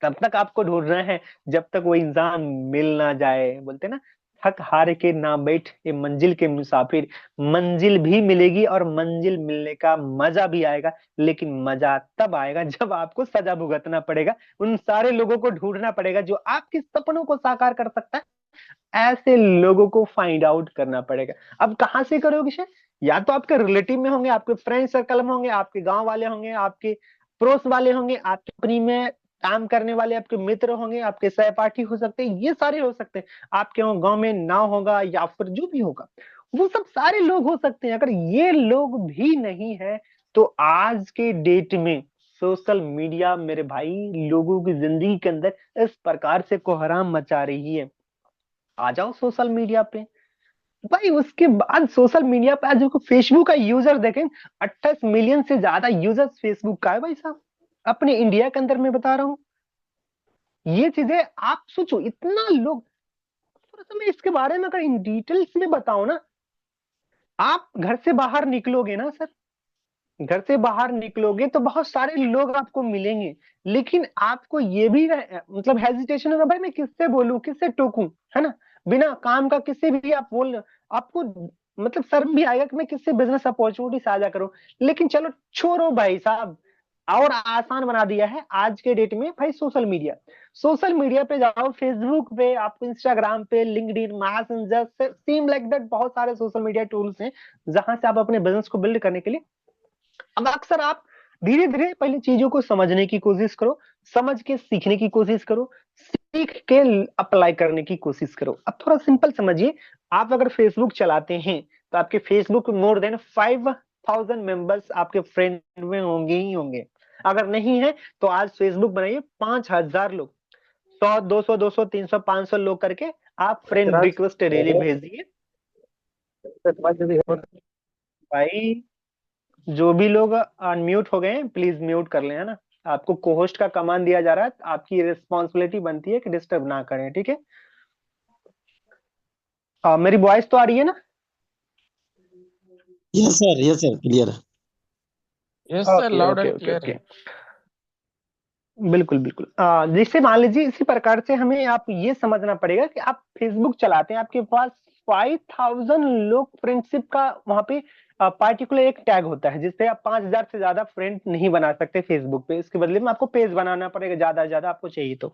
तब तक आपको ढूंढना है जब तक वो इंसान मिल ना जाए। बोलते ना, थक हार के ना बैठ ये मंजिल के मुसाफिर, मंजिल भी मिलेगी और मंजिल मिलने का मजा भी आएगा, लेकिन मजा तब आएगा जब आपको सजा भुगतना पड़ेगा। उन सारे लोगों को ढूंढना पड़ेगा जो आपके सपनों को साकार कर सकता है, ऐसे लोगों को फाइंड आउट करना पड़ेगा। अब कहाँ से करोगे सर, या तो आपके रिलेटिव में होंगे, आपके फ्रेंड सर्कल में होंगे, आपके गांव वाले होंगे, आपके पड़ोस वाले होंगे, आपकी कंपनी में काम करने वाले आपके मित्र होंगे, आपके सहपाठी हो सकते हैं, ये सारे हो सकते हैं। आपके गांव में नाव होगा या फिर जो भी होगा, वो सब सारे लोग हो सकते हैं। अगर ये लोग भी नहीं है तो आज के डेट में सोशल मीडिया मेरे भाई लोगों की जिंदगी के अंदर इस प्रकार से कोहराम मचा रही है। आ जाओ सोशल मीडिया पे भाई, उसके बाद सोशल मीडिया पे आज फेसबुक का यूजर देखें, 28 मिलियन से ज्यादा यूजर्स फेसबुक का है भाई साहब, अपने इंडिया के अंदर मैं बता रहा हूँ। ये चीजें आप सोचो, इतना लोग। थोड़ा सा मैं इसके बारे में अगर इन डिटेल्स में बताऊं ना, आप घर से बाहर निकलोगे ना सर, घर से बाहर निकलोगे तो बहुत सारे लोग आपको मिलेंगे, लेकिन आपको ये भी मतलब हेजिटेशन होगा भाई मैं किससे बोलूं किससे टोकूं, है ना। बिना काम का किससे भी आप बोल, आपको मतलब शर्म भी आएगा कि मैं किससे बिजनेस अपॉर्चुनिटी साझा करूं। लेकिन चलो छोड़ो भाई साहब, और आसान बना दिया है आज के डेट में भाई सोशल मीडिया। सोशल मीडिया पे जाओ, फेसबुक पे, आपको इंस्टाग्राम पे, LinkedIn, messenger, same like that बहुत सारे सोशल मीडिया टूल्स हैं जहां से आप अपने बिजनेस को बिल्ड करने के लिए। अब अक्सर आप धीरे धीरे पहले चीजों को समझने की कोशिश करो, समझ के सीखने की कोशिश करो, सीख के अप्लाई करने की कोशिश करो। अब थोड़ा सिंपल समझिए, आप अगर फेसबुक चलाते हैं तो आपके फेसबुक में मोर देन 5,000 मेंबर्स आपके फ्रेंड में होंगे ही होंगे। अगर नहीं है तो आज फेसबुक बनाइए, 5,000 लोग, 100 200 200 300 500 लोग करके आप फ्रेंड चिराग, रिक्वेस्ट डेली भेजिए। भाई जो भी लोग अनम्यूट हो गए हैं प्लीज म्यूट कर लें, है ना। आपको कोहोस्ट का कमांड दिया जा रहा है, आपकी रिस्पॉन्सिबिलिटी बनती है कि डिस्टर्ब ना करें, ठीक है। मेरी वॉइस तो आ रही है ना? यस सर क्लियर है। Yes sir, okay loud okay and okay clear okay. है। बिल्कुल बिल्कुल। जैसे मान लीजिए इसी प्रकार से हमें आप ये समझना पड़ेगा कि आप फेसबुक चलाते हैं, आपके पास 5,000 लोग फ्रेंडशिप का वहां पे पार्टिकुलर एक टैग होता है, जिससे आप 5,000 से ज्यादा फ्रेंड नहीं बना सकते फेसबुक पे। इसके बदले में आपको पेज बनाना पड़ेगा, ज्यादा से ज्यादा आपको चाहिए तो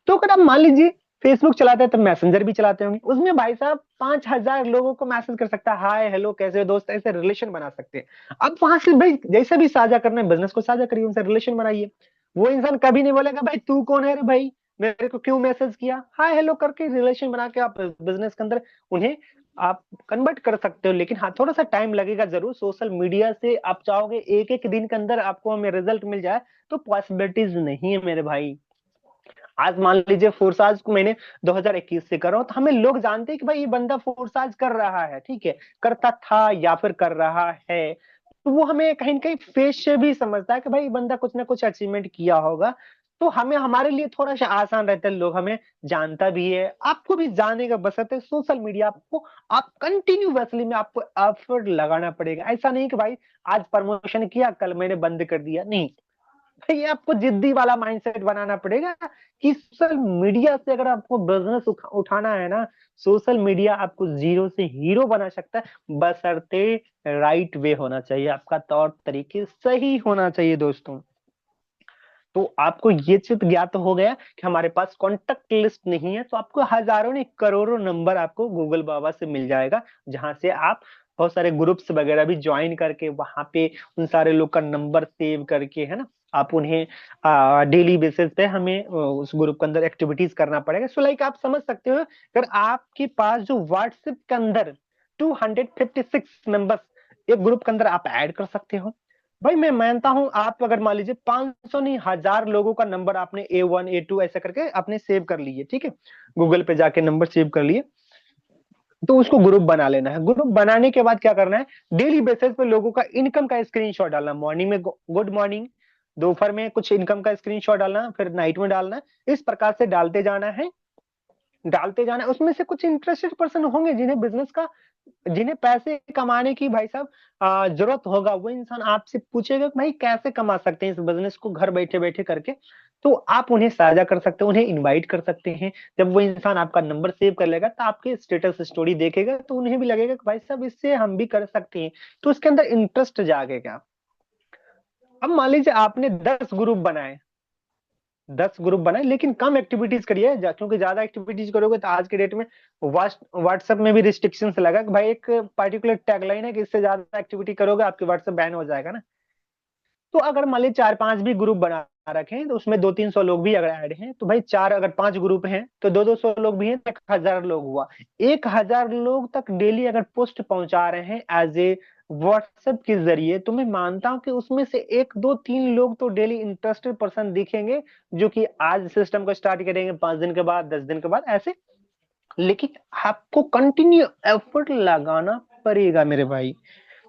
अगर आप मान लीजिए फेसबुक चलाते हैं तो मैसेंजर भी चलाते होंगे, उसमें भाई साहब 5,000 लोगों को मैसेज कर सकता है, हाय हेलो कैसे हो दोस्त, ऐसे रिलेशन बना सकते हैं। अब वहां से भाई जैसे भी साझा करना है, बिजनेस को साझा करिए, उनसे रिलेशन बनाइए। वो इंसान कभी नहीं बोलेगा भाई तू कौन है रे भाई, मेरे को क्यों मैसेज किया, हाय हेलो करके रिलेशन बना के आप बिजनेस के अंदर उन्हें आप कन्वर्ट कर सकते हो। लेकिन हाँ, थोड़ा सा टाइम लगेगा जरूर। सोशल मीडिया से आप चाहोगे एक एक दिन के अंदर आपको हमें रिजल्ट मिल जाए, तो पॉसिबिलिटीज नहीं है मेरे भाई। आज मान लीजिए फोर्साज को मैंने 2021 से कर रहा हूं, तो हमें लोग जानते हैं कि भाई ये बंदा फोर्साज कर रहा है, ठीक है, करता था या फिर कर रहा है। तो वो हमें कहीं ना कहीं फेस से भी समझता है कि भाई ये बंदा कुछ ना कुछ अचीवमेंट किया होगा। तो हमें हमारे लिए थोड़ा सा आसान रहता है, लोग हमें जानता भी है, आपको भी जानेगा। बशर्ते सोशल मीडिया आपको, आप कंटिन्यूअसली में आपको एफर्ट लगाना पड़ेगा। ऐसा नहीं कि भाई आज प्रमोशन किया कल मैंने बंद कर दिया, नहीं। ये आपको जिद्दी वाला माइंडसेट बनाना पड़ेगा कि सोशल मीडिया से अगर आपको बिजनेस उठाना है ना, सोशल मीडिया आपको जीरो से हीरो बना सकता है, बशर्ते राइट वे होना चाहिए, आपका तौर तरीके सही होना चाहिए दोस्तों। तो आपको ये चित ज्ञात हो गया कि हमारे पास कॉन्टेक्ट लिस्ट नहीं है, तो आपको हजारों नहीं करोड़ों नंबर आपको गूगल बाबा से मिल जाएगा, जहां से आप बहुत सारे ग्रुप्स वगैरह भी ज्वाइन करके वहां पे उन सारे लोग का नंबर सेव करके, है ना, आप उन्हें डेली बेसिस पे हमें उस ग्रुप के अंदर एक्टिविटीज करना पड़ेगा। सो लाइक आप समझ सकते हो, अगर आपके पास जो व्हाट्सएप के अंदर 256 मेंबर्स एक ग्रुप के अंदर आप ऐड कर सकते हो। भाई मैं मानता हूं, आप अगर मान लीजिए 500 नहीं 1,000 लोगों का नंबर आपने A1 A2 ऐसा करके आपने सेव कर लिए, ठीक है, गूगल पे जाके नंबर सेव कर लिए, तो उसको ग्रुप बना लेना है। ग्रुप बनाने के बाद क्या करना है, डेली बेसिस पे लोगों का इनकम का स्क्रीनशॉट डालना। मॉर्निंग में गुड मॉर्निंग, दोपहर में कुछ इनकम का स्क्रीनशॉट डालना, फिर नाइट में डालना है। इस प्रकार से डालते जाना है, डालते जाना है। उसमें से कुछ इंटरेस्टेड पर्सन होंगे जिन्हें बिजनेस का, जिन्हें पैसे कमाने की भाई साहब जरूरत होगा। वो इंसान आपसे पूछेगा कि भाई कैसे कमा सकते हैं इस बिजनेस को घर बैठे बैठे करके, तो आप उन्हें साझा कर सकते हैं, उन्हें इनवाइट कर सकते हैं। जब वो इंसान आपका नंबर सेव कर लेगा तो आपके स्टेटस स्टोरी देखेगा, तो उन्हें भी लगेगा कि भाई साहब इससे हम भी कर सकते हैं, तो उसके अंदर इंटरेस्ट जागेगा। अब मान लीजिए आपने 10 ग्रुप बनाए, लेकिन कम एक्टिविटीज करिए, क्योंकि ज्यादा एक्टिविटीज करोगे तो आज के डेट में व्हाट्सएप में भी रिस्ट्रिक्शंस लगा कि भाई एक पर्टिकुलर टैगलाइन है कि इससे ज्यादा एक्टिविटी करोगे आपके व्हाट्सएप बैन हो जाएगा ना। तो अगर मान लीजिए 4-5 भी ग्रुप बना रखे हैं, तो उसमें 200-300 लोग भी अगर ऐड हैं, तो भाई चार अगर 5 ग्रुप हैं तो 200-200 लोग भी हैं, तो 1,000 लोग हुआ। 1,000 लोग तक डेली अगर पोस्ट पहुंचा रहे हैं एज ए व्हाट्सएप के जरिए, तो मैं मानता हूं कि उसमें से 1 2 3 लोग तो डेली इंटरेस्टेड पर्सन दिखेंगे, जो कि आज सिस्टम को स्टार्ट करेंगे, 5 दिन के बाद, 10 दिन के बाद, ऐसे। लेकिन आपको कंटिन्यू एफर्ट लगाना पड़ेगा मेरे भाई।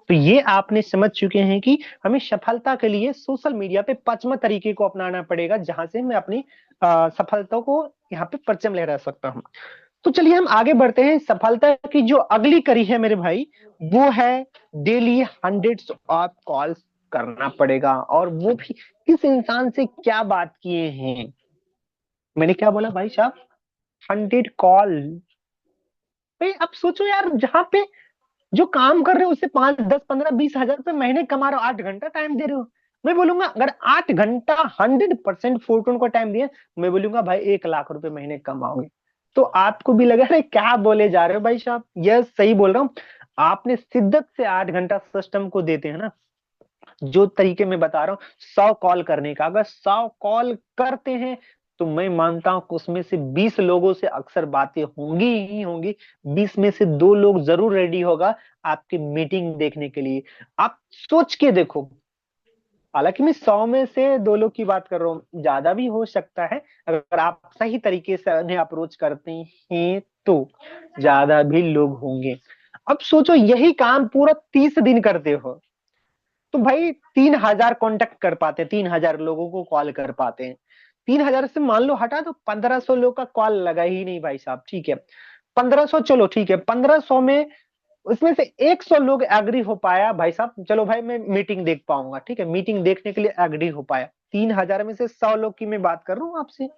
तो ये आपने समझ चुके हैं कि हमें सफलता के लिए सोशल मीडिया पे 5वां तरीके को अपनाना पड़ेगा, जहां से मैं अपनी सफलता को यहाँ पे परचम लहरा सकता हूँ। तो चलिए हम आगे बढ़ते हैं। सफलता की जो अगली कड़ी है मेरे भाई, वो है डेली हंड्रेड्स ऑफ कॉल्स करना पड़ेगा। और वो भी किस इंसान से क्या बात किए हैं, मैंने क्या बोला भाई साहब, 100 कॉल। भाई अब सोचो यार, जहां पे जो काम कर रहे हो उससे 5 10 15 20 हजार रुपए महीने कमा रहे हो, 8 घंटा टाइम दे रहे हो। मैं बोलूंगा अगर 8 घंटा 100% फोटोन को टाइम दिए, मैं बोलूंगा भाई 1 लाख रुपए महीने कमाओगे। तो आपको भी लगा रहे क्या बोले जा रहे हो भाई साहब, यह सही बोल रहा हूँ। आपने शिद्दत से 8 घंटा सिस्टम को देते हैं ना, जो तरीके में बता रहा हूँ, 100 कॉल करने का, अगर 100 कॉल करते हैं तो मैं मानता हूं कि उसमें से 20 लोगों से अक्सर बातें होंगी ही होंगी। 20 में से 2 लोग जरूर रेडी होगा आपकी मीटिंग देखने के लिए। आप सोच के देखो, हालांकि मैं 100 में से 2 लोग की बात कर रहा हूँ, ज्यादा भी हो सकता है। अगर आप सही तरीके से उन्हें अप्रोच करते हैं तो ज्यादा भी लोग होंगे। अब सोचो यही काम पूरा 30 दिन करते हो तो भाई 3,000 कांटेक्ट कर पाते हैं, 3,000 लोगों को कॉल कर पाते हैं। 3,000 से मान लो हटा तो 1,500 लोग का कॉल लगा ही नहीं भाई साहब, ठीक है। 1,500 चलो ठीक है, 1,500 में उसमें से 100 लोग एग्री हो पाया भाई साहब, चलो भाई मैं मीटिंग देख पाऊंगा, ठीक है, मीटिंग देखने के लिए एग्री हो पाया। 3,000 में से 100 लोग की मैं बात कर रहा हूँ आपसे।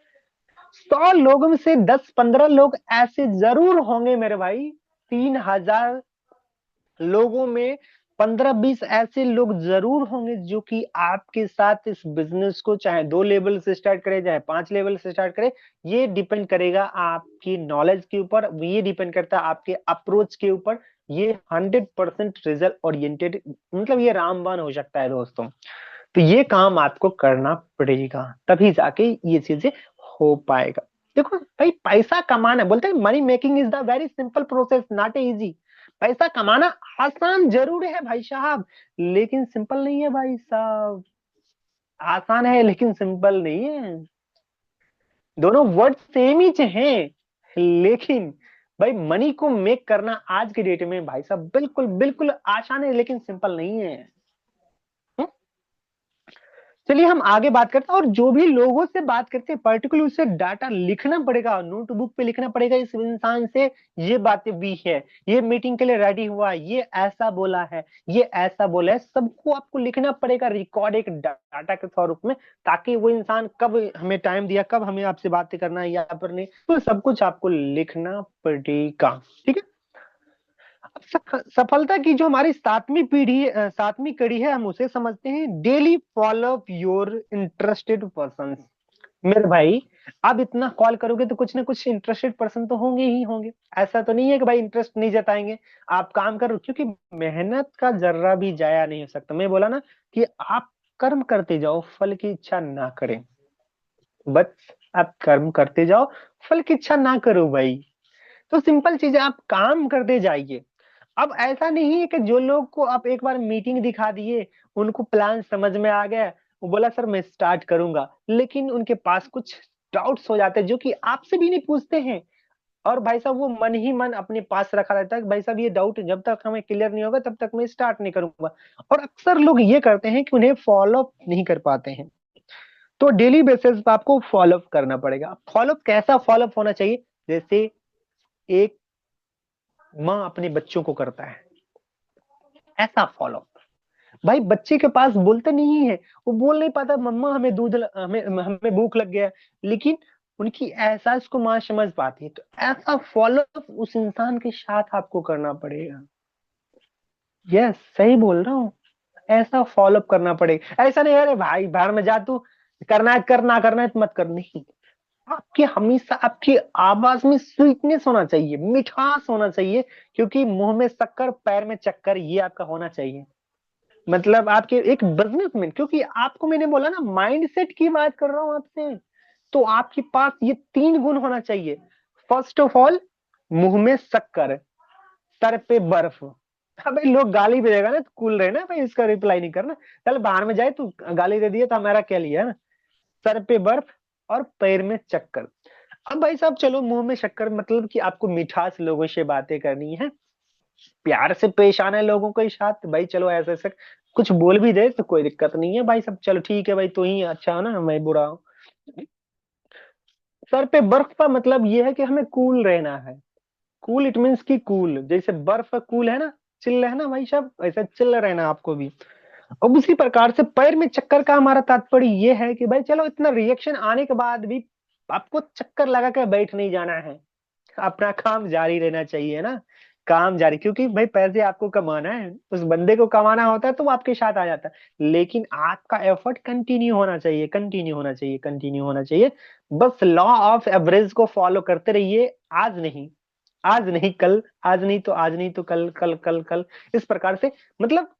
100 लोगों में से 10-15 लोग ऐसे जरूर होंगे मेरे भाई। 3,000 लोगों में 15-20 ऐसे लोग जरूर होंगे जो कि आपके साथ इस बिजनेस को चाहे 2 लेवल से स्टार्ट करे चाहे 5 लेवल से स्टार्ट करे। ये डिपेंड करेगा आपकी नॉलेज के ऊपर, ये डिपेंड करता है आपके अप्रोच के ऊपर। ये 100% रिजल्ट ओरिएंटेड, मतलब ये रामबाण हो सकता है दोस्तों। तो ये काम आपको करना पड़ेगा, तभी जाके ये चीजें हो पाएगा। देखो भाई, पैसा कमाना, बोलते हैं money making is the very simple process not easy. पैसा कमाना आसान जरूर है भाई साहब, लेकिन सिंपल नहीं है भाई साहब। आसान है लेकिन सिंपल नहीं है। दोनों वर्ड सेम ही हैं, लेकिन भाई मनी को मेक करना आज के डेट में भाई साहब बिल्कुल बिल्कुल आसान है लेकिन सिंपल नहीं है। चलिए हम आगे बात करते हैं। और जो भी लोगों से बात करते हैं पर्टिकुलर उसे डाटा लिखना पड़ेगा, नोटबुक पे लिखना पड़ेगा इस इंसान से ये बातें भी है, ये मीटिंग के लिए रेडी हुआ, ये ऐसा बोला है, ये ऐसा बोला है, सबको आपको लिखना पड़ेगा रिकॉर्ड एक डाटा के स्वरूप में, ताकि वो इंसान कब हमें टाइम दिया, कब हमें आपसे बातें करना है या पर नहीं, तो सब कुछ आपको लिखना पड़ेगा, ठीक है। सफलता की जो हमारी 7वीं कड़ी है, हम उसे समझते हैं daily follow up your interested person. मेरे भाई, आप इतना कॉल करोगे तो कुछ ना कुछ इंटरेस्टेड पर्सन तो होंगे ही होंगे। ऐसा तो नहीं है कि भाई इंटरेस्ट नहीं जताएंगे। आप काम करो, क्योंकि मेहनत का जर्रा भी जाया नहीं हो सकता। मैं बोला ना कि आप कर्म करते जाओ, फल की इच्छा ना करें। बस आप कर्म करते जाओ, फल की इच्छा ना करो भाई। तो सिंपल चीज है, आप काम करते जाइए। अब ऐसा नहीं है कि जो लोग को आप एक बार मीटिंग दिखा दिए, उनको प्लान समझ में आ गया, वो बोला सर मैं स्टार्ट करूंगा, लेकिन उनके पास कुछ डाउट्स हो जाते हैं जो कि आपसे भी नहीं पूछते हैं। और भाई साहब वो मन ही मन अपने पास रखा रहता है कि भाई साहब ये डाउट जब तक हमें क्लियर नहीं होगा तब तक मैं स्टार्ट नहीं करूंगा। और अक्सर लोग ये करते हैं कि उन्हें फॉलो अप नहीं कर पाते हैं। तो डेली बेसिस पे आपको फॉलो अप करना पड़ेगा। फॉलो अप कैसा फॉलो अप होना चाहिए? जैसे एक माँ अपने बच्चों को करता है, ऐसा फॉलो। भाई बच्चे के पास बोलते नहीं है, वो बोल नहीं पाता मम्मा हमें हमें हमें भूख लग गया, लेकिन उनकी एहसास को माँ समझ पाती है। तो ऐसा फॉलो अप उस इंसान के साथ आपको करना पड़ेगा। यस, सही बोल रहा हूँ। ऐसा फॉलो अप करना पड़ेगा। ऐसा नहीं अरे भाई बाहर में जा तू, करना है करना, करना है तो मत कर, नहीं। आपकी हमेशा आपकी आवाज में स्वीटनेस होना चाहिए, मिठास होना चाहिए, क्योंकि मुंह में शक्कर पैर में चक्कर, ये आपका होना चाहिए। मतलब आपके एक बिजनेसमैन, क्योंकि आपको मैंने बोला ना माइंडसेट की बात कर रहा हूं आपसे, तो आपके पास ये 3 गुण होना चाहिए। फर्स्ट ऑफ ऑल, मुंह में शक्कर, सर पे बर्फ। अबे लोग गाली भी देगा ना तो कूल रहे ना भाई, इसका रिप्लाई नहीं करना। चल बाहर में जाए तू, गाली दे दिया तो हमारा क्या लिया है ना। सर पे बर्फ और पैर में चक्कर। अब भाई साहब चलो, मुंह में शक्कर मतलब कि आपको मिठास लोगों से बातें करनी है, प्यार से पेश आना है लोगों के साथ। भाई चलो ऐसे ऐसे कुछ बोल भी दे तो कोई दिक्कत नहीं है भाई सब, चलो ठीक है भाई, तू ही अच्छा हो ना, मैं बुरा हूं। सर पे बर्फ का मतलब ये है कि हमें कूल रहना है। कूल इट मीन्स की कूल, जैसे बर्फ का कूल है ना, चिल है ना भाई साहब, ऐसा चिल रहना आपको भी। अब उसी प्रकार से पैर में चक्कर का हमारा तात्पर्य ये है कि भाई चलो इतना रिएक्शन आने के बाद भी आपको चक्कर लगा के बैठ नहीं जाना है, अपना काम जारी रहना चाहिए ना। काम जारी, क्योंकि भाई पैसे आपको कमाना है, उस बंदे को कमाना होता है तो वो आपके साथ आ जाता है, लेकिन आपका एफर्ट कंटिन्यू होना चाहिए, कंटिन्यू होना चाहिए, कंटिन्यू होना चाहिए। बस लॉ ऑफ एवरेज को फॉलो करते रहिए। आज नहीं, आज नहीं कल, आज नहीं तो आज नहीं तो कल, कल कल कल, इस प्रकार से। मतलब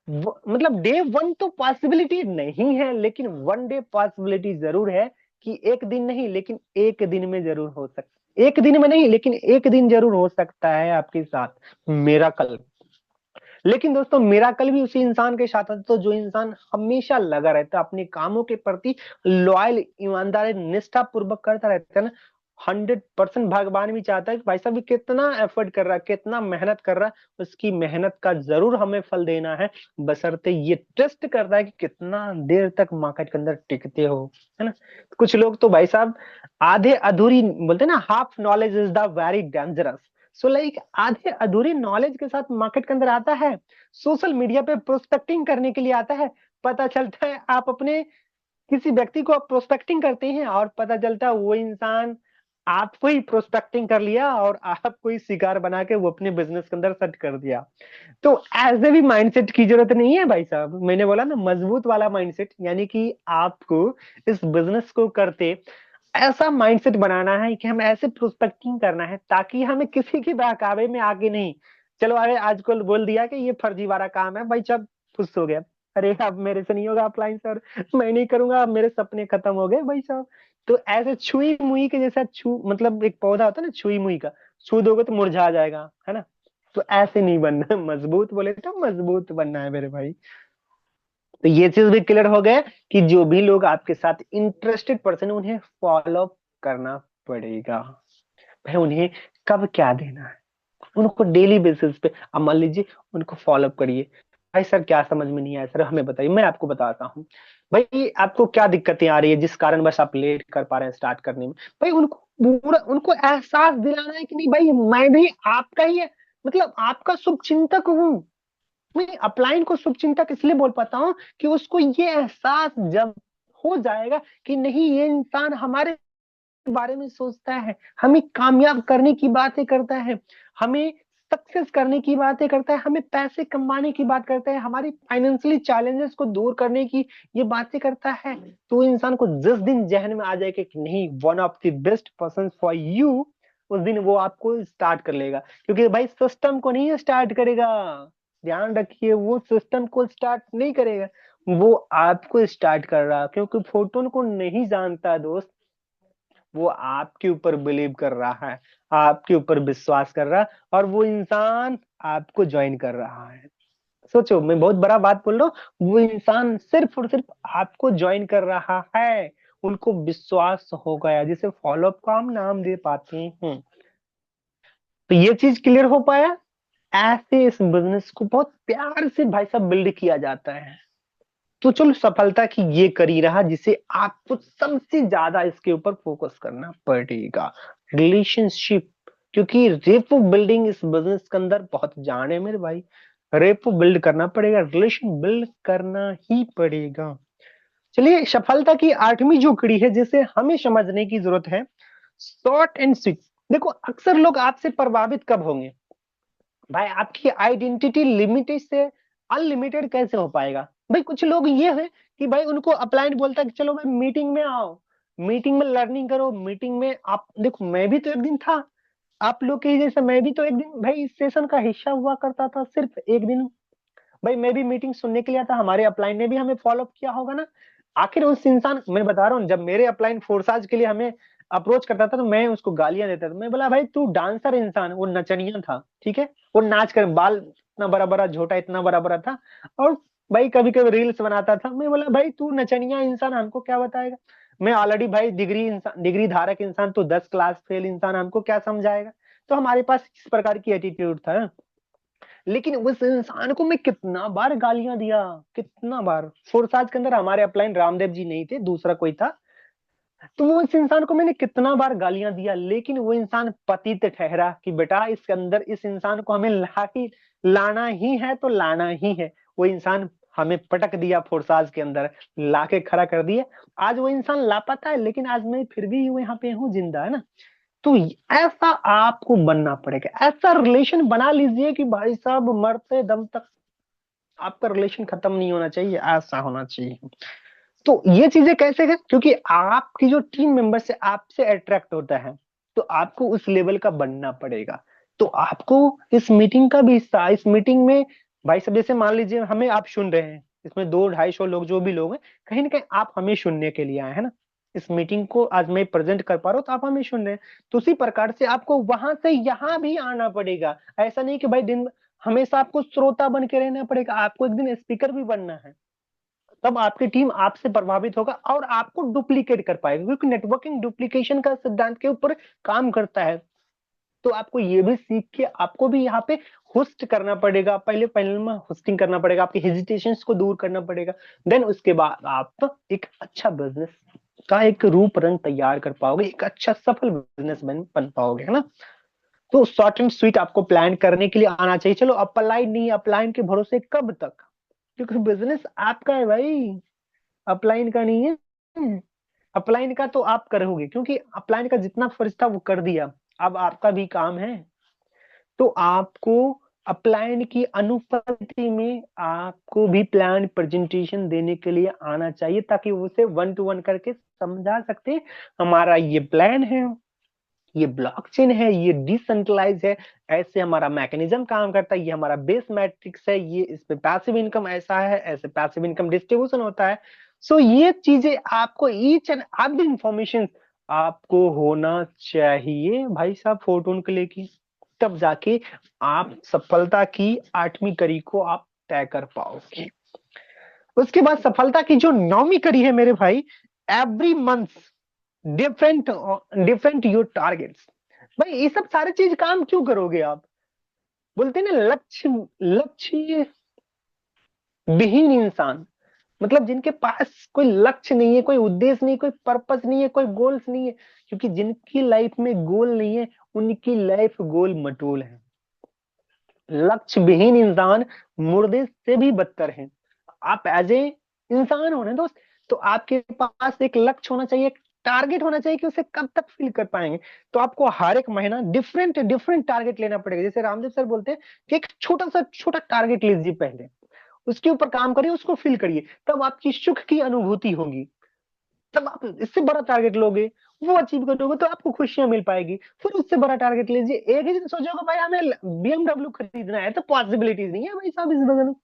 मतलब डे वन तो पॉसिबिलिटी नहीं है, लेकिन वन डे पॉसिबिलिटी जरूर है कि एक दिन नहीं लेकिन एक दिन में जरूर हो सकता, एक दिन में नहीं लेकिन एक दिन जरूर हो सकता है आपके साथ मेरा कल। लेकिन दोस्तों मेरा कल भी उसी इंसान के साथ आता, तो जो इंसान हमेशा लगा रहता है अपने कामों के प्रति, लॉयल ईमानदारी निष्ठा पूर्वक करता रहता है ना, 100% भगवान भी चाहता है कि भाई साहब ये कितना एफर्ट कर रहा है, कितना मेहनत कर रहा है, उसकी मेहनत का जरूर हमें फल देना है, बशर्ते ये टेस्ट करता है कि कितना देर तक मार्केट के अंदर टिकते हो, है ना। कुछ लोग तो भाई साहब आधे अधूरी बोलते हैं ना, half knowledge is the very dangerous. So like आधे अधूरी नॉलेज के साथ मार्केट के अंदर आता है, सोशल मीडिया पे प्रोस्पेक्टिंग करने के लिए आता है। पता चलता है आप अपने किसी व्यक्ति को आप प्रोस्पेक्टिंग करते हैं और पता चलता है वो इंसान आपको ही प्रोस्पेक्टिंग कर लिया और आपको ही शिकार बना के वो अपने बिजनेस के अंदर सेट कर दिया। तो ऐसे भी माइंडसेट की जरूरत नहीं है भाई साहब, मैंने बोला ना मजबूत वाला माइंडसेट, यानी कि आपको इस बिजनेस को करते ऐसा माइंडसेट बनाना है कि हम ऐसे प्रोस्पेक्टिंग करना है ताकि हमें किसी के बहकावे में आगे नहीं, चलो अरे आजकल बोल दिया कि ये फर्जी वाला काम है भाई साहब, खुश हो गया, अरे अब मेरे से नहीं होगा अप्लाइन सर, मैं नहीं करूंगा, अब मेरे सपने खत्म हो गए भाई साहब। तो ऐसे छुई मुई के जैसा छू मतलब एक पौधा होता है ना छुई मुई का, छू दोगे तो मुरझा जाएगा, है ना। तो ऐसे नहीं बनना है, मजबूत बोले तो मजबूत बनना है मेरे भाई। तो ये चीज भी क्लियर हो गया कि जो भी लोग आपके साथ इंटरेस्टेड पर्सन उन्हें फॉलो करना पड़ेगा। भाई उन्हें कब क्या देना है, उनको डेली बेसिस पे, अब मान लीजिए उनको फॉलो करिए। भाई सर क्या समझ में नहीं आया सर, हमें बताइए, मैं आपको बताता हूँ। भाई आपको क्या दिक्कतें आ रही है जिस कारण बस आप लेट कर पा रहे हैं स्टार्ट करने में। भाई उनको पूरा उनको एहसास दिलाना है कि नहीं भाई मैं भी आपका ही है, मतलब आपका शुभ चिंतक हूँ। मैं अपलाइन को शुभचिंतक इसलिए बोल पाता हूँ कि उसको ये एहसास जब हो जाएगा कि नहीं ये इंसान हमारे बारे में सोचता है, हमें कामयाब करने की बातें करता है, हमें सक्सेस करने की बातें करता है, हमें पैसे कमाने की बात करता है, हमारी फाइनेंशियली चैलेंजेस को दूर करने की ये बातें करता है। तो इंसान को जिस दिन जहन में आ जाएगा कि नहीं one of the best person for you, उस दिन वो आपको स्टार्ट कर लेगा। क्योंकि भाई सिस्टम को नहीं स्टार्ट करेगा, ध्यान रखिए, वो सिस्टम को स्टार्ट नहीं करेगा, वो आपको स्टार्ट कर रहा, क्योंकि फोटोन को नहीं जानता दोस्त, वो आपके ऊपर बिलीव कर रहा है, आपके ऊपर विश्वास कर रहा है, और वो इंसान आपको ज्वाइन कर रहा है। सोचो मैं बहुत बड़ा बात बोल रहा हूँ, वो इंसान सिर्फ और सिर्फ आपको ज्वाइन कर रहा है, उनको विश्वास हो गया, जिसे फॉलो अप का हम नाम दे पाते हैं। तो ये चीज क्लियर हो पाया। ऐसे इस बिजनेस को बहुत प्यार से भाई साहब बिल्ड किया जाता है। तो चलो सफलता की ये करी रहा जिसे आपको सबसे ज्यादा इसके ऊपर फोकस करना पड़ेगा, रिलेशनशिप। क्योंकि रेपो बिल्डिंग इस बिजनेस के अंदर बहुत जान है मेरे भाई, रेपो बिल्ड करना पड़ेगा, रिलेशन बिल्ड करना ही पड़ेगा। चलिए सफलता की 8वीं जो कड़ी है जिसे हमें समझने की जरूरत है, शॉर्ट एंड स्वीट। देखो अक्सर लोग आपसे प्रभावित कब होंगे, भाई आपकी आइडेंटिटी लिमिटेड से अनलिमिटेड कैसे हो पाएगा। भाई कुछ लोग ये है कि भाई उनको अपलाइन बोलता है कि चलो भाई मीटिंग में आओ, मीटिंग में लर्निंग करो, मीटिंग में आप देखो, मैं भी तो एक दिन था आप लोग के ही जैसे, मैं भी तो एक दिन भाई इस सेशन का हिस्सा हुआ करता था, सिर्फ एक दिन। भाई मैं भी मीटिंग सुनने के लिए आता, हमारे अपलाइन ने भी हमें फॉलो अप किया होगा ना। आखिर उस इंसान, मैं बता रहा हूँ, जब मेरे अपलाइन फोर्साज के लिए हमें अप्रोच करता था तो मैं उसको गालियां देता था, मैं बोला भाई तू डांसर इंसान, वो नचनिया था, ठीक है, वो नाच कर बाल इतना बड़ा बड़ा झोटा इतना बड़ा बड़ा था, और भाई कभी कभी रील्स बनाता था। मैं बोला भाई तू नचनिया इंसान हमको क्या बताएगा, मैं ऑलरेडी भाई डिग्री इंसान, डिग्री धारक इंसान, तो 10 क्लास फेल इंसान हमको क्या समझाएगा। तो हमारे पास इस प्रकार की एटीट्यूड था। लेकिन उस इंसान को मैं कितना बार गालियां दिया, कितना बार। फोर्साज के अंदर हमारे अपलाइन रामदेव जी नहीं थे, दूसरा कोई था। तो वो इस इंसान को मैंने कितना बार गालियां दिया, लेकिन वो इंसान पतित ठहरा कि बेटा इसके अंदर इस इंसान को हमें लाना ही है तो लाना ही है। वो इंसान हमें पटक दिया, फोर्साज के अंदर लाके खड़ा कर दिया। आज वो इंसान लापता है, लेकिन आज मैं फिर भी यहाँ पे हूँ जिंदा, है ना। तो ऐसा आपको बनना पड़ेगा, ऐसा रिलेशन बना लीजिए कि भाई साहब मरते दम तक आपका रिलेशन खत्म नहीं होना चाहिए, ऐसा होना चाहिए। तो ये चीजें कैसे है, क्योंकि आपकी जो टीम मेंबर से आपसे अट्रैक्ट होता है, तो आपको उस लेवल का बनना पड़ेगा। तो आपको इस मीटिंग का भी हिस्सा, इस मीटिंग में भाई साहब जैसे मान लीजिए हमें आप सुन रहे हैं, इसमें 200-250 लोग जो भी लोग हैं, कहीं ना कहीं आप हमें सुनने के लिए आए हैं ना। इस मीटिंग को आज मैं प्रेजेंट कर पा रहा हूँ तो आप हमें सुन रहे हैं। तो उसी प्रकार से आपको वहां से यहाँ भी आना पड़ेगा। ऐसा नहीं कि भाई दिन हमेशा आपको श्रोता बन के रहना पड़ेगा, आपको एक दिन स्पीकर भी बनना है। तब आपकी टीम आपसे प्रभावित होगा और आपको डुप्लीकेट कर पाएगी, क्योंकि नेटवर्किंग डुप्लीकेशन का सिद्धांत के ऊपर काम करता है। तो आपको ये भी सीख के आपको भी यहाँ पे होस्ट करना पड़ेगा, पहले में होस्टिंग करना पड़ेगा, आपके हेजिटेशंस को दूर करना पड़ेगा। देन उसके बाद आप एक अच्छा बिजनेस का एक रूप रंग तैयार कर पाओगे, एक अच्छा सफल बिजनेसमैन बन पाओगे, है ना। तो शॉर्ट एंड स्वीट आपको प्लान करने के लिए आना चाहिए। चलो अपलाइन नहीं, अपलाइन के भरोसे कब तक, क्योंकि बिजनेस आपका है भाई, अपलाइन का नहीं है। अपलाइन का तो आप करोगे, क्योंकि अपलाइन का जितना फर्ज था वो कर दिया, अब आपका भी काम है। तो आपको अपलाइन की अनुपस्थिति में आपको भी प्लान प्रेजेंटेशन देने के लिए आना चाहिए, ताकि उसे 1 to 1 करके समझा सकते हमारा ये प्लान है, ये ब्लॉकचेन है, ये डिसेंट्रलाइज है, ऐसे हमारा मैकेनिज्म काम करता है, ये हमारा बेस मैट्रिक्स है, ये इस पे पैसिव इनकम ऐसा है, ऐसे पैसिव इनकम डिस्ट्रीब्यूशन होता है। सो ये चीजें आपको ईच एंड एवरी इंफॉर्मेशन आपको होना चाहिए भाई साहब फोटोन के लेके, तब जाके आप सफलता की 8वीं कड़ी को आप तय कर पाओगे। उसके बाद सफलता की जो 9वीं कड़ी है मेरे भाई, every month different different your targets. भाई ये सब सारे चीज काम क्यों करोगे आप, बोलते हैं ना लक्ष्य, लक्ष्य विहीन इंसान, मतलब जिनके पास कोई लक्ष्य नहीं है, कोई उद्देश्य नहीं, कोई पर्पस नहीं है, कोई गोल्स नहीं है, क्योंकि जिनकी लाइफ में गोल नहीं है उनकी लाइफ गोल मटोल है। लक्ष्य विहीन इंसान मुर्दे से भी बदतर है। आप एज ए इंसान हो ना दोस्त, तो आपके पास एक लक्ष्य होना चाहिए, एक टारगेट होना चाहिए कि उसे कब तक फिल कर पाएंगे। तो आपको हर एक महीना डिफरेंट डिफरेंट टारगेट लेना पड़ेगा। जैसे रामदेव सर बोलते हैं कि एक छोटा टारगेट लीजिए, पहले उसके ऊपर काम करिए, उसको फिल करिए, तब आपकी सुख की अनुभूति होगी। तब आप इससे बड़ा टारगेट लोगे, वो अचीव करोगे तो आपको खुशियां मिल पाएगी। फिर उससे बड़ा टारगेट लीजिए, एक ही दिन सोचोगे भाई हमें BMW खरीदना है, तो पॉसिबिलिटीज नहीं है भाई साहब इस बगल में।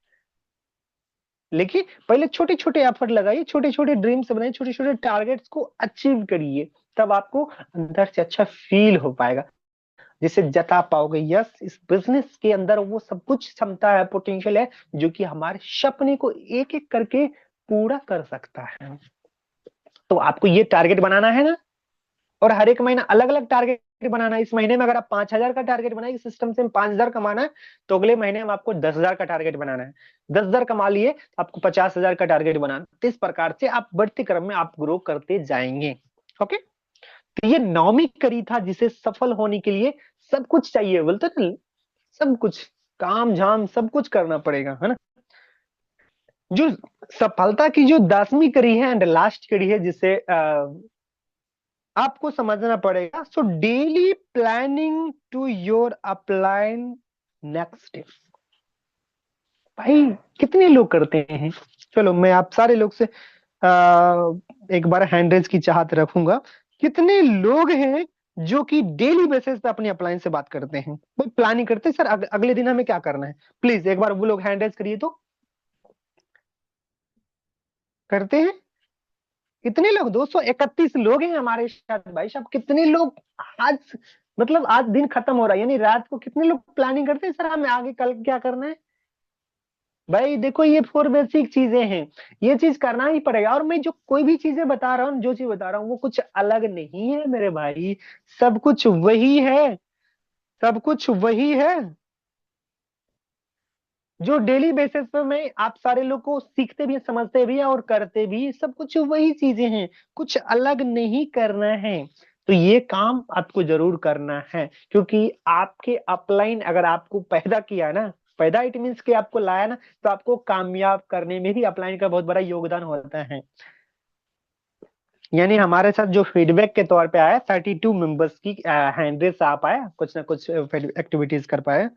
लेकिन पहले छोटे छोटे एफर्ट लगाइए, छोटे छोटे ड्रीम्स बनाइए, छोटे छोटे टारगेट्स को अचीव करिए, तब आपको अंदर से अच्छा फील हो पाएगा, जिससे जता पाओगे यस इस बिजनेस के अंदर वो सब कुछ क्षमता है, पोटेंशियल है, जो कि हमारे सपने को एक एक करके पूरा कर सकता है। तो आपको ये टारगेट बनाना है ना, और हर एक महीना अलग अलग टारगेट बनाना है। इस महीने में अगर आप 5,000 का टारगेट बनाए, सिस्टम से 5,000 कमाना है, तो अगले महीने में आपको 10,000 का टारगेट बनाना है। 10,000 कमा लिए तो आपको 50,000 का टारगेट बनाना। तो इस प्रकार से आप बढ़ते क्रम में आप ग्रो करते जाएंगे। ओके, तो ये 9वीं कड़ी था, जिसे सफल होने के लिए सब कुछ चाहिए, बोलते थे सब कुछ, काम झाम सब कुछ करना पड़ेगा, है ना। जो सफलता की जो 10वीं कड़ी है एंड लास्ट कड़ी है, जिसे आपको समझना पड़ेगा। So daily planning to your upline next day. भाई कितने लोग करते हैं, चलो मैं आप सारे लोग से एक बार हैंड रेज की चाहत रखूंगा, कितने लोग हैं जो कि डेली बेसिस पे अपनी अपलाइन से बात करते हैं, भाई प्लानिंग करते हैं सर अगले दिन हमें क्या करना है। प्लीज एक बार वो लोग हैंड रेज करिए तो। करते हैं कितने लोग, 231 लोग हैं हमारे साथ भाई साहब। कितने लोग आज, मतलब आज दिन खत्म हो रहा है, यानी रात को कितने लोग प्लानिंग करते हैं सर हमें आगे कल क्या करना है। भाई देखो ये 4 बेसिक चीजें हैं, ये चीज करना ही पड़ेगा। और मैं जो कोई भी चीजें बता रहा हूँ, जो चीज बता रहा हूँ वो कुछ अलग नहीं है मेरे भाई, सब कुछ वही है, सब कुछ वही है जो डेली बेसिस पे मैं आप सारे लोग को सीखते भी हैं, समझते भी हैं और करते भी, सब कुछ वही चीजें हैं, कुछ अलग नहीं करना है। तो ये काम आपको जरूर करना है, क्योंकि आपके अपलाइन अगर आपको पैदा किया ना, पैदा इट मीन्स कि आपको लाया ना, तो आपको कामयाब करने में भी अपलाइन का बहुत बड़ा योगदान होता है। यानी हमारे साथ जो फीडबैक के तौर पे आया 32 मेंबर्स की हैंड आ पाया, कुछ ना कुछ एक्टिविटीज कर पाए।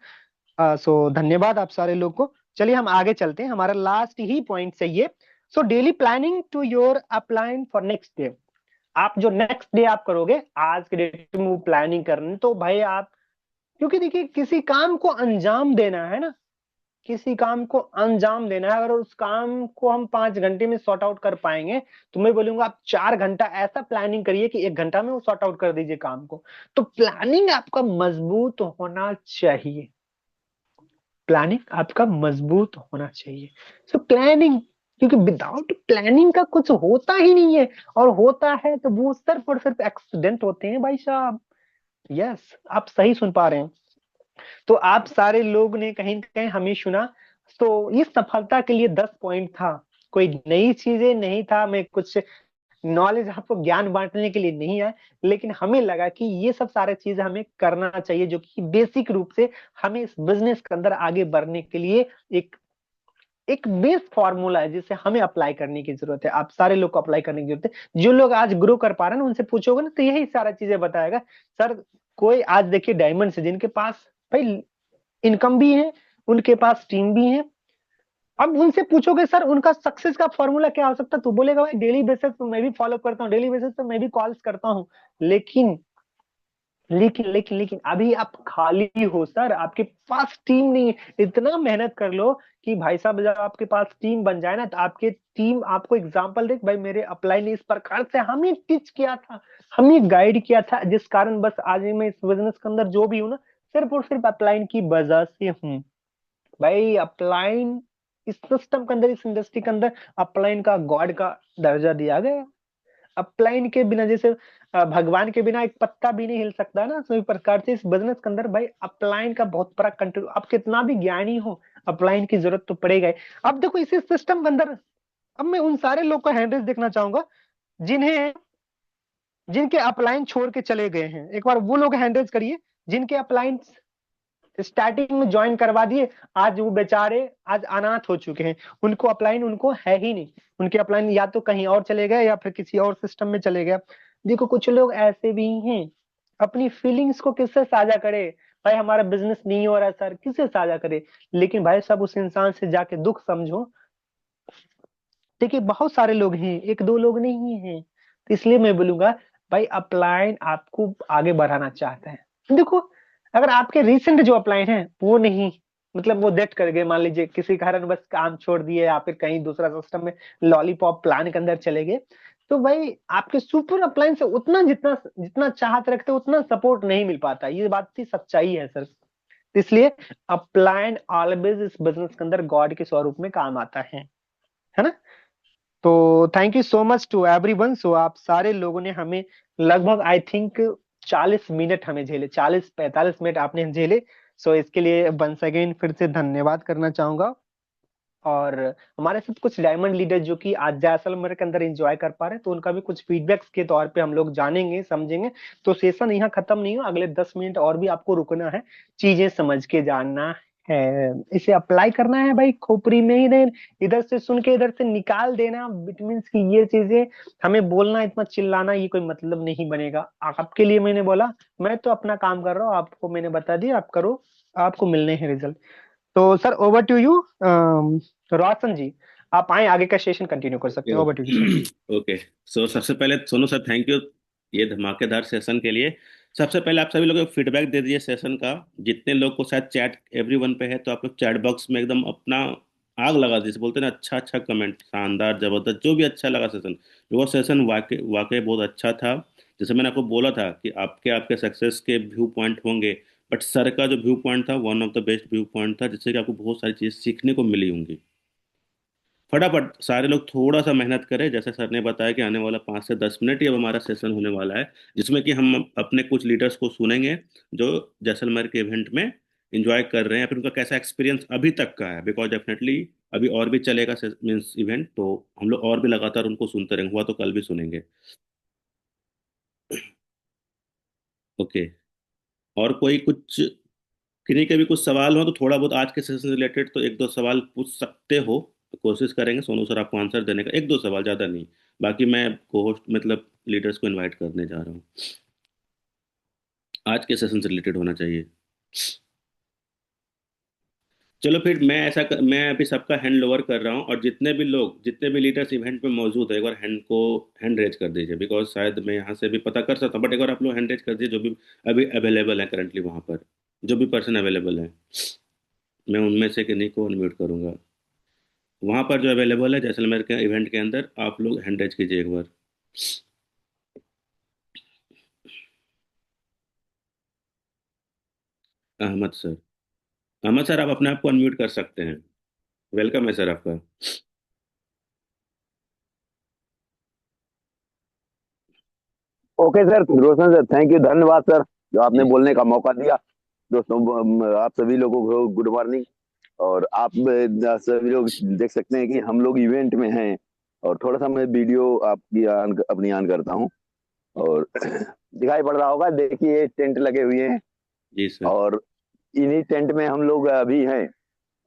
सो धन्यवाद आप सारे लोग को। चलिए हम आगे चलते हैं, हमारा लास्ट ही पॉइंट से ये। So daily planning to your upline for next day. आप जो नेक्स्ट डे आप करोगे, आज के डेट में वो प्लानिंग करनी, तो भाई आप, क्योंकि देखिए किसी काम को अंजाम देना है ना, किसी काम को अंजाम देना है, अगर उस काम को हम 5 घंटे में सॉर्ट आउट कर पाएंगे, तो मैं बोलूंगा आप 4 घंटा ऐसा प्लानिंग करिए कि 1 घंटा में वो सॉर्ट आउट कर दीजिए काम को। तो प्लानिंग आपका मजबूत होना चाहिए, प्लानिंग आपका मजबूत होना चाहिए। सो प्लानिंग क्योंकि विदाउट प्लानिंग का कुछ होता ही नहीं है, और होता है तो वो सिर्फ और सिर्फ एक्सीडेंट होते हैं भाई साहब। यस, आप सही सुन पा रहे हैं। तो आप सारे लोग ने कहीं न कहीं हमें सुना। तो ये सफलता के लिए 10 पॉइंट था, कोई नई चीजें नहीं था, मैं कुछ नॉलेज आपको ज्ञान बांटने के लिए नहीं है, लेकिन हमें लगा कि ये सब सारे चीज हमें करना चाहिए, जो कि बेसिक रूप से हमें इस बिजनेस के अंदर आगे बढ़ने के लिए एक एक बेस फॉर्मूला है, जिसे हमें अप्लाई करने की जरूरत है। आप सारे लोग को अप्लाई करने की जरूरत है। जो लोग आज ग्रो कर पा रहे हैं ना, उनसे पूछोगे ना तो यही सारा चीजें बताएगा। सर, कोई आज देखिए डायमंड से जिनके पास भाई इनकम भी है, उनके पास टीम भी है, अब उनसे पूछोगे सर उनका सक्सेस का फॉर्मूला क्या हो सकता है, तो बोलेगा भाई डेली बेसिस पे मैं भी फॉलो करता हूँ, डेली बेसिस पे मैं भी कॉल्स करता हूँ। लेकिन लेकिन अभी आप खाली हो सर, आपके पास टीम नहीं है। इतना मेहनत कर लो कि भाई साहब जब आपके पास टीम बन जाए ना, तो आपके टीम आपको एग्जांपल दे, भाई मेरे अपलाइन ने इस प्रकार से हमें टीच किया था, हमें गाइड किया था, जिस कारण बस आज मैं इस बिजनेस के अंदर जो भी हूँ ना, सिर्फ और सिर्फ अपलाइन की वजह से हूँ। भाई अपलाइन इस सिस्टम के अंदर, इस इंडस्ट्री के अंदर अपलाइन का गॉड का दर्जा दिया गया। अपलाइन के बिना जैसे भगवान के बिना एक पत्ता भी नहीं हिल सकता ना, तो इस प्रकार से इस बिजनेस के अंदर भाई अपलाइन का बहुत बड़ा कंट्रीब्यूट। आप कितना भी ज्ञानी हो, अपलाइन की जरूरत तो पड़ेगा ही। अब देखो इसी सिस्टम के अंदर, अब मैं उन सारे लोग का हैंडल्स देखना चाहूंगा जिन्हें जिनके अपलाइन छोड़ के चले गए हैं। एक बार वो लोग हैंडल्स करिए जिनके अपलाइन स्टार्टिंग में ज्वाइन करवा दिए, आज वो बेचारे आज अनाथ हो चुके हैं, उनको अपलाइन उनको है ही नहीं। उनके अपलाइन या तो कहीं और चले गए या फिर किसी और सिस्टम में चले गए। देखो कुछ लोग ऐसे भी हैं, अपनी फीलिंग्स को किससे साझा करे, भाई हमारा बिजनेस नहीं हो रहा है सर, किससे साझा करे। लेकिन भाई सब उस इंसान से जाके दुख समझो। देखिए बहुत सारे लोग हैं, एक दो लोग नहीं हैं। तो इसलिए मैं बोलूंगा भाई अपलाइन आपको आगे बढ़ाना चाहता है। देखो अगर आपके रिसेंट जो अपलाइन है वो नहीं, मतलब वो डेट कर गए, मान लीजिए किसी कारण बस काम छोड़ दिए या फिर कहीं दूसरा सिस्टम में लॉलीपॉप प्लान के अंदर चले गए, तो भाई आपके सुपर अपलाइन से उतना जितना जितना चाहत रखते उतना सपोर्ट नहीं मिल पाता। ये बात की सच्चाई है सर। इसलिए अपलाइन ऑलवेज इस बिजनेस के अंदर गॉड के स्वरूप में काम आता है ना। तो thank you so much to everyone. So आप सारे लोगों ने हमें लगभग आई थिंक 40 मिनट हमें झेले, 40-45 मिनट आपने झेले। सो इसके लिए वंस अगेन फिर से धन्यवाद करना चाहूंगा। और हमारे साथ कुछ डायमंड लीडर जो कि आज जैसलमेर के अंदर एंजॉय कर पा रहे हैं, तो उनका भी कुछ फीडबैक्स के तौर पे हम लोग जानेंगे समझेंगे। तो सेशन यहाँ खत्म नहीं हो, अगले 10 मिनट और भी आपको रुकना है, चीजें समझ के जानना है, इसे अप्लाई करना है भाई, खोपड़ी में ही नहीं, इधर से सुन के इधर से निकाल देना। इट मीन्स की ये चीजें हमें बोलना, इतना चिल्लाना, ये कोई मतलब नहीं बनेगा। आपके लिए मैंने बोला, मैं तो अपना काम कर रहा हूँ, आपको मैंने बता दिया, आप करो, आपको मिलने हैं रिजल्ट। तो sir over to you Roshan ji, आप आए आगे का सेशन कंटिन्यू कर सकते हैं। Over to you sir. Okay. So सबसे पहले सोनू सर थैंक यू ये धमाकेदार सेशन के लिए। सबसे पहले आप सभी लोग फीडबैक दे दीजिए सेशन का। जितने लोग को शायद चैट एवरीवन पे है, तो आप लोग चैट बॉक्स में एकदम अपना आग लगा दीजिए, बोलते हैं ना, अच्छा अच्छा कमेंट, शानदार, जबरदस्त, जो भी अच्छा लगा सेशन। वो सेशन वाकई वाकई बहुत अच्छा था। जैसे मैंने आपको बोला था कि आपके आपके सक्सेस के व्यू पॉइंट होंगे, बट सर का जो व्यू पॉइंट था one of the best view point था, जिससे कि आपको बहुत सारी चीज़ सीखने को मिली होंगी। फटाफट सारे लोग थोड़ा सा मेहनत करें, जैसे सर ने बताया कि आने वाला 5 से 10 मिनट ही अब हमारा सेशन होने वाला है, जिसमें कि हम अपने कुछ लीडर्स को सुनेंगे जो जैसलमेर के इवेंट में इंजॉय कर रहे हैं, फिर उनका कैसा एक्सपीरियंस अभी तक का है। बिकॉज डेफिनेटली अभी और भी चलेगा मीन्स इवेंट, तो हम लोग और भी लगातार उनको सुनते रहेंगे, हुआ तो कल भी सुनेंगे। ओके। और कोई कुछ, किन्हीं के भी कुछ सवाल हो तो थोड़ा बहुत आज के सेशन से रिलेटेड तो एक दो सवाल पूछ सकते हो। तो कोशिश करेंगे सोनू सर आपको आंसर देने का, एक दो सवाल, ज़्यादा नहीं। बाकी मैं को होस्ट मतलब लीडर्स को इनवाइट करने जा रहा हूँ। आज के सेशन से रिलेटेड होना चाहिए। चलो फिर मैं अभी सबका हैंड ओवर कर रहा हूँ, और जितने भी लोग, जितने भी लीडर्स इवेंट में मौजूद है, एक बार हैंड रेज कर दीजिए। बिकॉज शायद मैं यहाँ से भी पता कर सकता हूँ, बट एक बार आप लोग हैंड रेज कर दीजिए जो भी अभी अवेलेबल है करंटली वहाँ पर, जो भी पर्सन अवेलेबल है। मैं उनमें से किन्हीं को अनम्यूट करूंगा। वहां पर जो अवेलेबल है जैसलमेर के इवेंट के अंदर, आप लोग हैंड रेज कीजिए एक बार। अहमद सर, अहमद सर आप अपने आप को अनम्यूट कर सकते हैं। वेलकम है सर आपका। Okay sir, Roshan sir, thank you, धन्यवाद सर, जो आपने जी बोलने का मौका दिया। दोस्तों, आप सभी लोगों को गुड मॉर्निंग। और आप सभी लोग देख सकते हैं कि हम लोग इवेंट में हैं। और थोड़ा सा मैं वीडियो आपकी अपनी ऑन करता हूँ। और दिखाई पड़ रहा होगा, देखिए टेंट लगे हुए हैं। जी सर। और इन्हीं टेंट में हम लोग अभी हैं।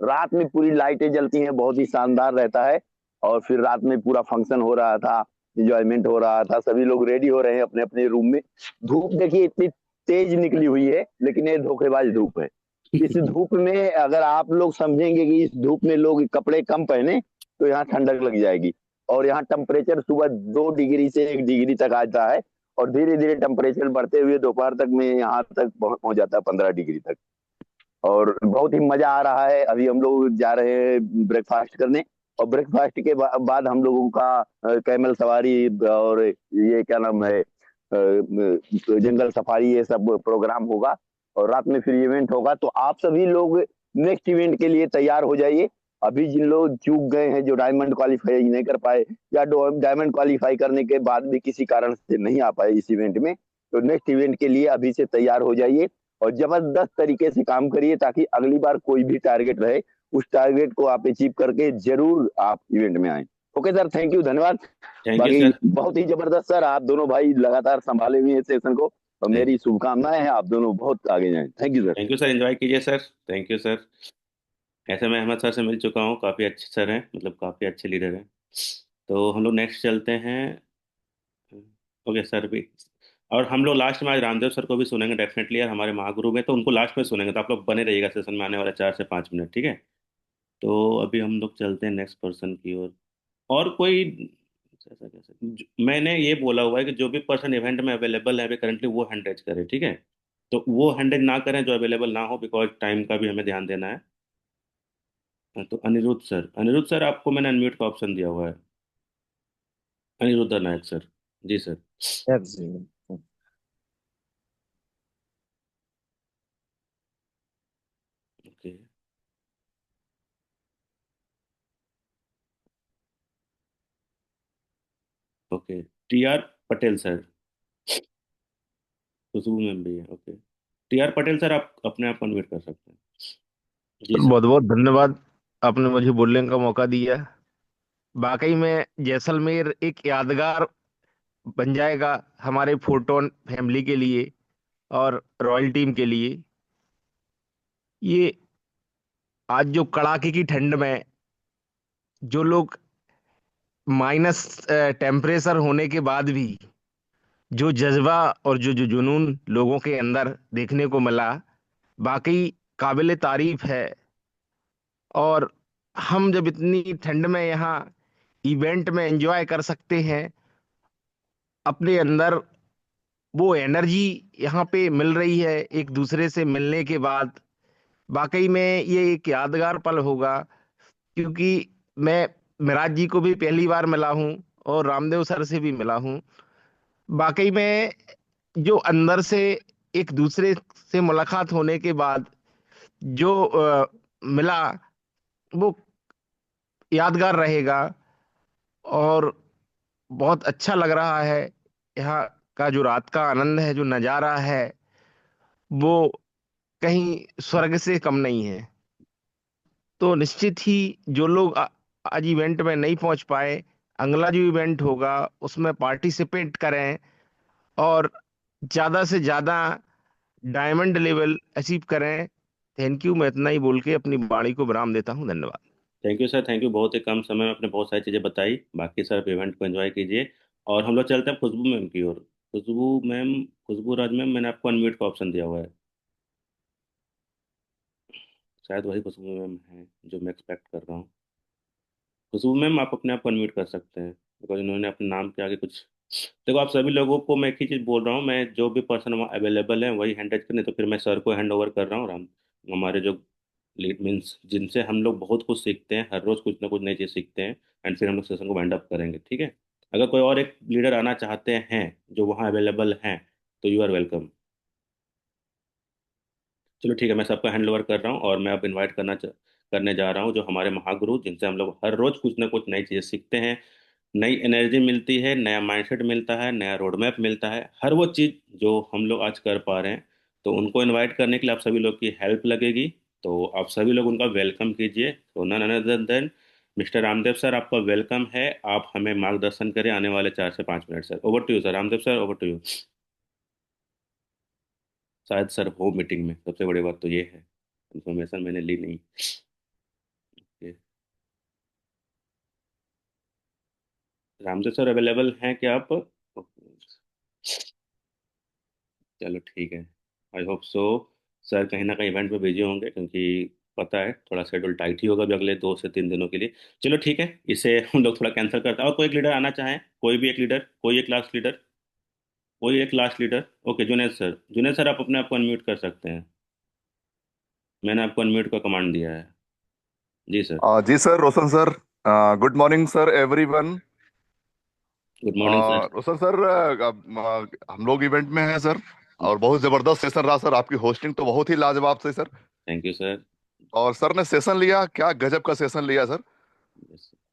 रात में पूरी लाइटें जलती हैं, बहुत ही शानदार रहता है। और फिर रात में पूरा फंक्शन हो रहा था, इंजॉयमेंट हो रहा था, सभी लोग रेडी हो रहे हैं अपने अपने रूम में। धूप देखिए इतनी तेज निकली हुई है, लेकिन ये धोखेबाज धूप है। इस धूप में अगर आप लोग समझेंगे कि इस धूप में लोग कपड़े कम पहने, तो यहाँ ठंडक लग जाएगी। और यहाँ टेम्परेचर सुबह 2 डिग्री से 1 डिग्री तक आता है। और धीरे धीरे टेम्परेचर बढ़ते हुए दोपहर तक में यहाँ तक पहुंच जाता है 15 डिग्री तक। और बहुत ही मजा आ रहा है। अभी हम लोग जा रहे हैं ब्रेकफास्ट करने। और ब्रेकफास्ट के बाद हम लोगों का कैमल सवारी और ये क्या नाम है, जंगल सफारी, ये सब प्रोग्राम होगा। और रात में फिर इवेंट होगा। तो आप सभी लोग नेक्स्ट इवेंट के लिए तैयार हो जाइए। अभी जिन लोग चूक गए हैं, जो डायमंड क्वालिफाई नहीं कर पाए, या डायमंड क्वालिफाई करने के बाद भी किसी कारण से नहीं आ पाए इस इवेंट में, तो नेक्स्ट इवेंट के लिए अभी से तैयार हो जाइए। और जबरदस्त तरीके से काम करिए, ताकि अगली बार कोई भी टारगेट रहे, उस टारगेट को आप अचीव करके जरूर आप इवेंट में आए। ओके सर, थैंक यू, धन्यवाद। थैंक यू बाकी सर। बहुत ही जबरदस्त सर, आप दोनों भाई लगातार संभाले हुए हैं सेशन को। और थैंक मेरी शुभकामनाएं हैं आप दोनों बहुत आगे जाएं। Thank you sir. Thank you sir, enjoy कीजिए सर। Thank you sir. ऐसे मैं अहमद सर से मिल चुका हूँ, काफ़ी अच्छे सर हैं, मतलब काफ़ी अच्छे लीडर हैं। तो हम लोग नेक्स्ट चलते हैं। ओके सर भी। और हम लोग लास्ट में आज रामदेव सर को भी सुनेंगे डेफिनेटली यार, हमारे महागुरु में, तो उनको लास्ट में सुनेंगे, तो आप लोग बने रहिएगा सेशन में आने वाले 4 से 5 मिनट, ठीक है। तो अभी हम लोग चलते हैं नेक्स्ट पर्सन की ओर। और कोई ऐसा कैसे मैंने ये बोला हुआ है कि जो भी पर्सन इवेंट में अवेलेबल है अभी करंटली, वो हैंड रेज करे, ठीक है। तो वो हैंड रेज ना करें जो अवेलेबल ना हो, बिकॉज टाइम का भी हमें ध्यान देना है। हाँ, तो अनिरुद्ध सर, अनिरुद्ध सर आपको मैंने अनम्यूट का ऑप्शन दिया हुआ है। अनिरुद्ध नायक सर। जी sir. Yes. Okay. Okay. T R Patel sir. Khushboo ma'am भी है, okay. T R Patel sir, आप अपने आप अनम्यूट कर सकते हैं। जी सर। बहुत बहुत धन्यवाद, आपने मुझे बोलने का मौका दिया। वाकई में जैसलमेर एक यादगार बन जाएगा हमारे फोटोन फैमिली के लिए और रॉयल टीम के लिए। ये आज जो कड़ाके की ठंड में जो लोग माइनस टेम्परेचर होने के बाद भी जो जज्बा और जो जुनून लोगों के अंदर देखने को मिला, वाकई काबिले तारीफ है। और हम जब इतनी ठंड में यहाँ इवेंट में एंजॉय कर सकते हैं, अपने अंदर वो एनर्जी यहाँ पे मिल रही है एक दूसरे से मिलने के बाद, वाकई में ये एक यादगार पल होगा। क्योंकि मैं मिराज जी को भी पहली बार मिला हूँ और रामदेव सर से भी मिला हूँ। वाकई में जो अंदर से एक दूसरे से मुलाकात होने के बाद जो मिला, वो यादगार रहेगा। और बहुत अच्छा लग रहा है। यहाँ का जो रात का आनंद है, जो नज़ारा है, वो कहीं स्वर्ग से कम नहीं है। तो निश्चित ही जो लोग आज इवेंट में नहीं पहुंच पाए, अगला जो इवेंट होगा उसमें पार्टिसिपेट करें और ज़्यादा से ज़्यादा डायमंड लेवल अचीव करें। थैंक यू, मैं इतना ही बोल के अपनी वाणी को विराम देता हूँ। धन्यवाद। Thank you sir, thank you. बहुत ही कम समय में आपने बहुत सारी चीज़ें बताई। बाकी सर आप इवेंट को एंजॉय कीजिए। और हम लोग चलते हैं खुशबू मैम की ओर। खुशबू मैम, खुशबू राज मैम, मैंने आपको अनम्यूट का ऑप्शन दिया हुआ है। शायद वही खुशबू मैम है जो मैं एक्सपेक्ट कर रहा हूँ। खुशबू मैम, आप अपने आप को अनम्यूट कर सकते हैं, बिकॉज इन्होंने अपने नाम के आगे कुछ। देखो, आप सभी लोगों को मैं एक ही चीज़ बोल रहा हूँ, मैं जो भी पर्सन वहाँ अवेलेबल है वही हैंड टच करने, तो फिर मैं सर को हैंड ओवर कर रहा हूँ। और हम हमारे जो लीड मीन्स जिनसे हम लोग बहुत कुछ सीखते हैं, हर रोज कुछ ना कुछ नई चीज़ सीखते हैं। एंड फिर हम लोग सेशन को वाइंड अप करेंगे, ठीक है। अगर कोई और एक लीडर आना चाहते हैं जो वहाँ अवेलेबल हैं, तो यू आर वेलकम। चलो ठीक है, मैं सबका हैंड ओवर कर रहा हूँ। और मैं अब करने जा रहा हूँ जो हमारे महागुरु, जिनसे हम लोग हर रोज कुछ ना कुछ नई चीज़ें सीखते हैं। नई एनर्जी मिलती है, नया माइंडसेट मिलता है, नया रोड मैप मिलता है, हर वो चीज़ जो हम लोग आज कर पा रहे हैं। तो उनको इनवाइट करने के लिए आप सभी लोग की हेल्प लगेगी। तो आप सभी लोग उनका वेलकम कीजिए। तो none other than mister Ramdev sir, आपका वेलकम है। आप हमें मार्गदर्शन करें आने वाले 4 से 5 minute. Sir over to you sir, Ramdev sir over to you. शायद सर हो मीटिंग में, सबसे बड़ी बात तो ये है, इन्फॉर्मेशन मैंने ली नहीं। ये, रामदेव सर अवेलेबल हैं क्या आप? चलो ठीक है, आई होप सो। सर कहीं ना कहीं इवेंट में बिजी होंगे, क्योंकि पता है थोड़ा शेड्यूल टाइट ही होगा अभी अगले 2 से 3 दिनों के लिए। चलो ठीक है, इसे हम लोग थोड़ा कैंसिल करते हैं। और कोई एक लीडर आना चाहें, कोई भी एक लीडर, कोई एक लास्ट लीडर, कोई एक last leader. Okay Junaid sir, Junaid sir आप अपने आप को अनम्यूट कर सकते हैं। मैंने आपको अनम्यूट का कमांड दिया है। जी सर। जी sir, Roshan sir. Good morning sir everyone. Good morning sir. Roshan sir, हम लोग इवेंट में हैं सर, और बहुत जबरदस्त सेशन रहा सर। आपकी होस्टिंग तो बहुत ही लाजवाब थी सर। Thank you sir. और सर ने सेशन लिया, क्या गजब का सेशन लिया सर।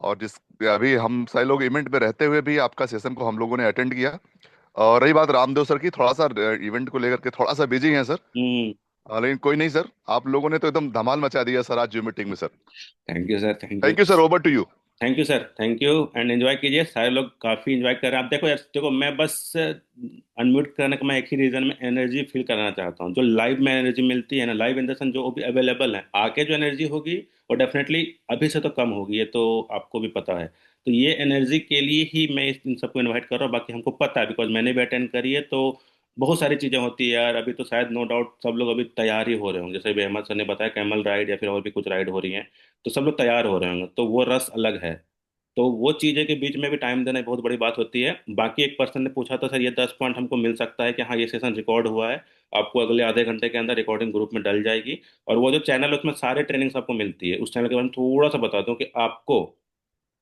और जिस अभी हम सारे लोग इवेंट में रहते हुए भी आपका सेशन को हम लोगों ने अटेंड किया। और रही बात रामदेव सर की, थोड़ा सा इवेंट को लेकर के थोड़ा सा बिजी हैं सर। हम्म। लेकिन कोई नहीं सर, आप लोगों ने तो एकदम धमाल मचा दिया सर आज जूम मीटिंग में sir. Thank you sir, thank you. Thank you sir, over to you. Thank you sir, thank you. And enjoy कीजिए, सारे लोग काफ़ी एंजॉय कर रहे हैं। आप देखो यार, देखो मैं बस अनम्यूट करने का मैं एक ही रीज़न में एनर्जी फील कराना चाहता हूँ। जो लाइव में एनर्जी मिलती है ना, लाइव इन द सेंस जो भी अवेलेबल है, आके जो एनर्जी होगी वो डेफिनेटली अभी से तो कम होगी, ये तो आपको भी पता है। तो ये एनर्जी के लिए ही मैं इन सबको इन्वाइट कर रहा हूँ। बाकी हमको पता है, बिकॉज मैंने भी अटेंड करी है। तो बहुत सारी चीज़ें होती है यार, अभी तो शायद नो डाउट सब लोग अभी तैयार ही हो रहे होंगे। जैसे भी अहमद सर ने बताया, कैमल राइड या फिर और भी कुछ राइड हो रही हैं, तो सब लोग तैयार हो रहे होंगे, तो वो रस अलग है। तो वो चीज़ें के बीच में भी टाइम देना बहुत बड़ी बात होती है। बाकी एक पर्सन ने पूछा था, सर ये 10 पॉइंट हमको मिल सकता है कि हाँ ये सेशन रिकॉर्ड हुआ है, आपको अगले आधे घंटे के अंदर रिकॉर्डिंग ग्रुप में डल जाएगी। और वो जो चैनल है उसमें सारे ट्रेनिंग्स आपको मिलती है। उस चैनल के बारे में थोड़ा सा बता दूं कि आपको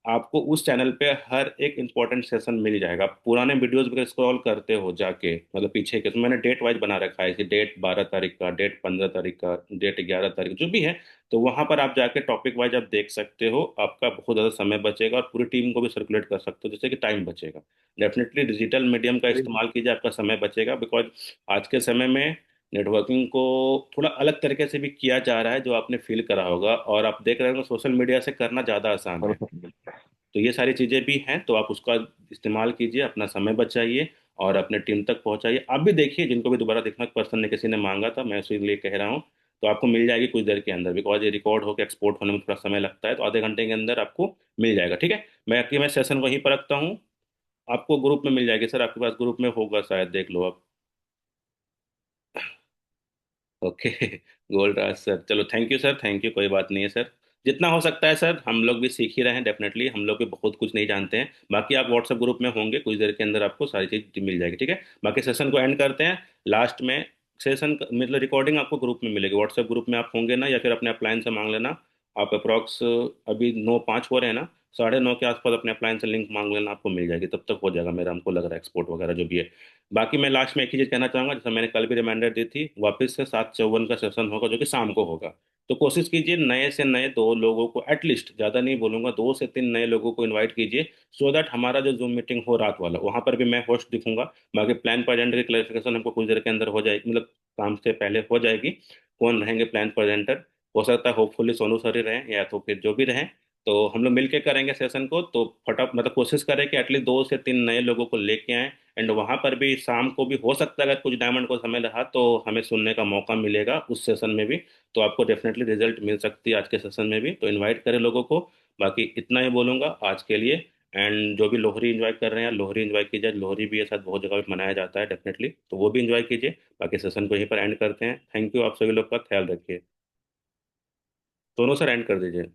आपको उस चैनल पे हर एक इंपॉर्टेंट सेशन मिल जाएगा। आप पुराने वीडियोस वगैरह स्क्रॉल करते हो जाके, मतलब पीछे के, तो मैंने डेट वाइज बना रखा है कि डेट 12 तारीख का, डेट 15 तारीख का, डेट 11 तारीख जो भी है। तो वहां पर आप जाके टॉपिक वाइज आप देख सकते हो, आपका बहुत ज़्यादा समय बचेगा और पूरी टीम को भी सर्कुलेट कर सकते हो, जिससे कि टाइम बचेगा। डेफिनेटली डिजिटल मीडियम का इस्तेमाल कीजिए, आपका समय बचेगा। बिकॉज आज के समय में नेटवर्किंग को थोड़ा अलग तरीके से भी किया जा रहा है, जो आपने फील करा होगा, और आप देख रहे हो सोशल मीडिया से करना ज़्यादा आसान है। तो ये सारी चीज़ें भी हैं, तो आप उसका इस्तेमाल कीजिए, अपना समय बचाइए और अपने टीम तक पहुंचाइए। आप भी देखिए, जिनको भी दोबारा देखना, पर्सन ने किसी ने मांगा था, मैं इसीलिए कह रहा हूँ। तो आपको मिल जाएगी कुछ देर के अंदर, बिकॉज ये रिकॉर्ड होकर एक्सपोर्ट होने में थोड़ा समय लगता है। तो आधे घंटे के अंदर आपको मिल जाएगा, ठीक है। मैं सेशन वहीं पर रखता हूँ, आपको ग्रुप में मिल जाएगी। सर आपके पास ग्रुप में होगा शायद, देख लो आप। ओके। गोल्ड राज सर, चलो thank you sir, thank you, कोई बात नहीं है सर। जितना हो सकता है सर, हम लोग भी सीख ही रहे हैं। डेफिनेटली हम लोग भी बहुत कुछ नहीं जानते हैं। बाकी आप व्हाट्सएप ग्रुप में होंगे, कुछ देर के अंदर आपको सारी चीज़ मिल जाएगी, ठीक है। बाकी सेशन को एंड करते हैं। लास्ट में सेशन मतलब रिकॉर्डिंग आपको ग्रुप में मिलेगी। व्हाट्सएप ग्रुप में आप होंगे ना, या फिर अपने अपलाइन से मांग लेना। आप अप्रॉक्स अभी 9:05 हो रहे हैं ना, 9:30 के आसपास अपने अपलाइन से लिंक मांग लेना, आपको मिल जाएगी। तब तक हो जाएगा मेरा, हमको लग रहा है, एक्सपोर्ट वगैरह जो भी है। बाकी मैं लास्ट में एक ही चीज़ कहना चाहूंगा, जैसे मैंने कल भी रिमाइंडर दी थी, वापस से 7:54 का सेशन होगा, जो कि शाम को होगा। तो कोशिश कीजिए नए से नए 2 लोगों को, एटलीस्ट, ज़्यादा नहीं बोलूंगा, 2 से 3 नए लोगों को इनवाइट कीजिए। सो दैट हमारा जो जूम मीटिंग हो रात वाला, वहाँ पर भी मैं होस्ट दिखूंगा। बाकी प्लान प्रेजेंटर की क्लैरिफिकेशन हमको कुछ देर के अंदर हो जाएगी, मतलब काम से पहले हो जाएगी। कौन रहेंगे प्लान प्रेजेंटर? हो सकता है होपफुली सोनू सर ही रहें, या तो फिर जो भी रहें। तो हम लोग मिलके करेंगे सेशन को। तो मतलब कोशिश करें कि एटलीस्ट 2 से 3 नए लोगों को लेके आएं। एंड वहां पर भी शाम को भी हो सकता है, अगर कुछ डायमंड को समय रहा तो हमें सुनने का मौका मिलेगा उस सेशन में भी। तो आपको डेफिनेटली रिजल्ट मिल सकती है आज के सेशन में भी, तो इनवाइट करें लोगों को। बाकी इतना ही बोलूंगा आज के लिए। एंड जो भी लोहरी एंजॉय कर रहे हैं, लोहरी एंजॉय कीजिए। लोहरी भी ये शायद बहुत जगह पे मनाया जाता है डेफिनेटली, तो वो भी एंजॉय कीजिए। बाकी सेशन को यहीं पर एंड करते हैं। थैंक यू, आप सभी लोग का ख्याल रखिए। दोनों सर एंड कर दीजिए।